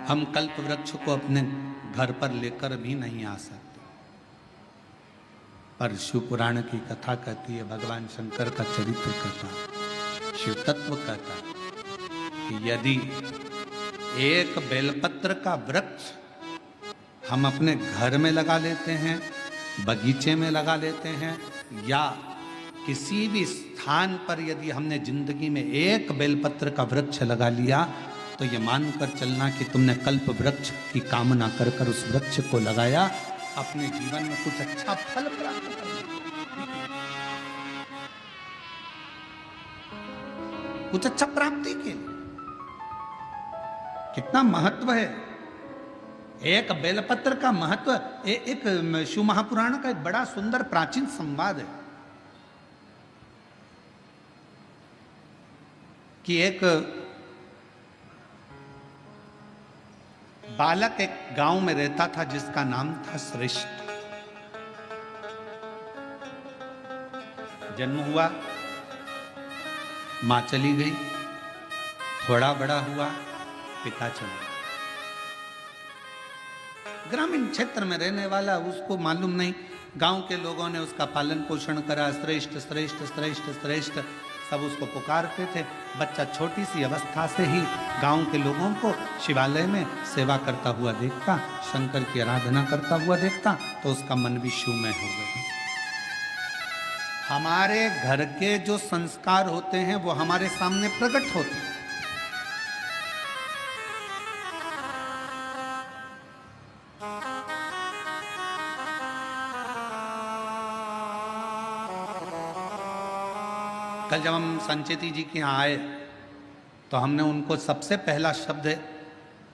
हम कल्प वृक्ष को अपने घर पर लेकर भी नहीं आ सकते। पर शिव पुराण की कथा कहती है, भगवान शंकर का चरित्र कहता, शिव तत्व कहता कि यदि एक बेलपत्र का वृक्ष हम अपने घर में लगा लेते हैं, बगीचे में लगा लेते हैं, या किसी भी स्थान पर यदि हमने जिंदगी में एक बेलपत्र का वृक्ष लगा लिया, तो ये मानकर चलना कि तुमने कल्प वृक्ष की कामना कर कर उस वृक्ष को लगाया, अपने जीवन में कुछ अच्छा फल प्राप्त करना, कुछ अच्छा प्राप्ति के लिए। कितना महत्व है एक बेलपत्र का महत्व। एक शिव महापुराण का एक बड़ा सुंदर प्राचीन संवाद है कि एक बालक एक गांव में रहता था जिसका नाम था श्रेष्ठ। जन्म हुआ, माँ चली गई, थोड़ा बड़ा हुआ, पिता चले गए। ग्रामीण क्षेत्र में रहने वाला, उसको मालूम नहीं, गांव के लोगों ने उसका पालन पोषण करा, श्रेष्ठ श्रेष्ठ श्रेष्ठ श्रेष्ठ सब उसको पुकारते थे। बच्चा छोटी सी अवस्था से ही गांव के लोगों को शिवालय में सेवा करता हुआ देखता, शंकर की आराधना करता हुआ देखता, तो उसका मन भी शिवमय हो गया। हमारे घर के जो संस्कार होते हैं वो हमारे सामने प्रकट होते हैं। कल जब हम संचेती जी के यहाँ आए तो हमने उनको सबसे पहला शब्द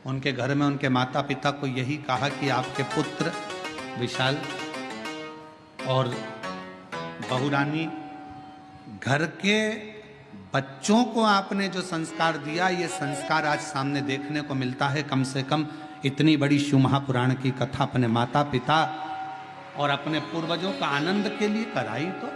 उनके घर में उनके माता पिता को यही कहा कि आपके पुत्र विशाल और बहुरानी, घर के बच्चों को आपने जो संस्कार दिया, ये संस्कार आज सामने देखने को मिलता है। कम से कम इतनी बड़ी शिव महापुराण की कथा अपने माता पिता और अपने पूर्वजों का आनंद के लिए कराई तो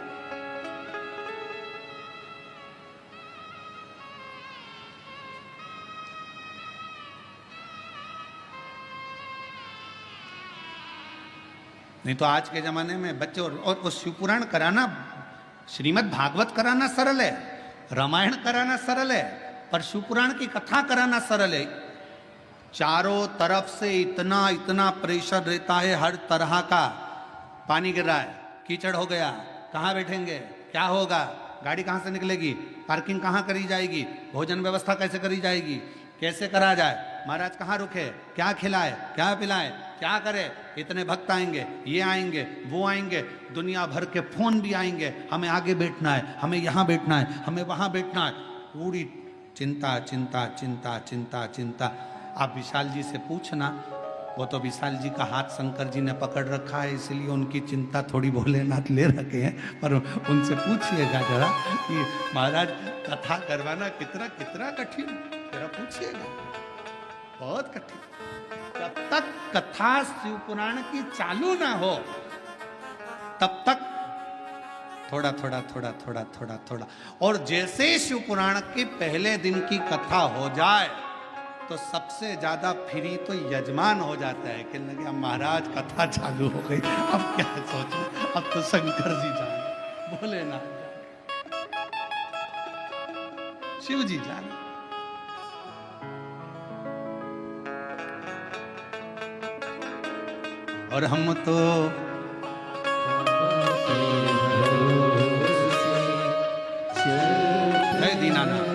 नहीं तो आज के जमाने में बच्चे और शिवपुराण कराना, श्रीमद् भागवत कराना सरल है, रामायण कराना सरल है, पर शिवपुराण की कथा कराना सरल है। चारों तरफ से इतना इतना प्रेशर रहता है, हर तरह का। पानी गिर रहा है, कीचड़ हो गया, कहाँ बैठेंगे, क्या होगा, गाड़ी कहाँ से निकलेगी, पार्किंग कहाँ करी जाएगी, भोजन व्यवस्था कैसे करी जाएगी, कैसे करा जाए, महाराज कहाँ रुके, क्या खिलाए, क्या पिलाए, क्या करे, इतने भक्त आएंगे, ये आएंगे, वो आएंगे, दुनिया भर के फोन भी आएंगे, हमें आगे बैठना है, हमें यहाँ बैठना है, हमें वहाँ बैठना है, पूरी चिंता चिंता चिंता चिंता चिंता। आप विशाल जी से पूछना, वो तो विशाल जी का हाथ शंकर जी ने पकड़ रखा है, इसलिए उनकी चिंता थोड़ी भोलेनाथ ले रखे हैं, पर उनसे पूछिएगा जरा कि महाराज कथा करवाना कितना कितना कठिन, जरा पूछिएगा, बहुत कठिन। जब तक कथा शिव पुराण की चालू ना हो तब तक थोड़ा थोड़ा थोड़ा थोड़ा थोड़ा थोड़ा, और जैसे शिव पुराण के पहले दिन की कथा हो जाए तो सबसे ज्यादा फ्री तो यजमान हो जाता है कि लगे अब महाराज कथा चालू हो गई, अब क्या सोचो, अब तो शंकर जी जाने, भोलेनाथ जाने, शिव जी जाने। और हम तो दीनानाथ।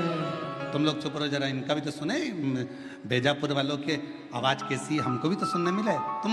तुम लोग चुप रहो जरा, इनका भी तो सुने, बेजापुर वालों के आवाज कैसी, हमको भी तो सुनने मिले। तुम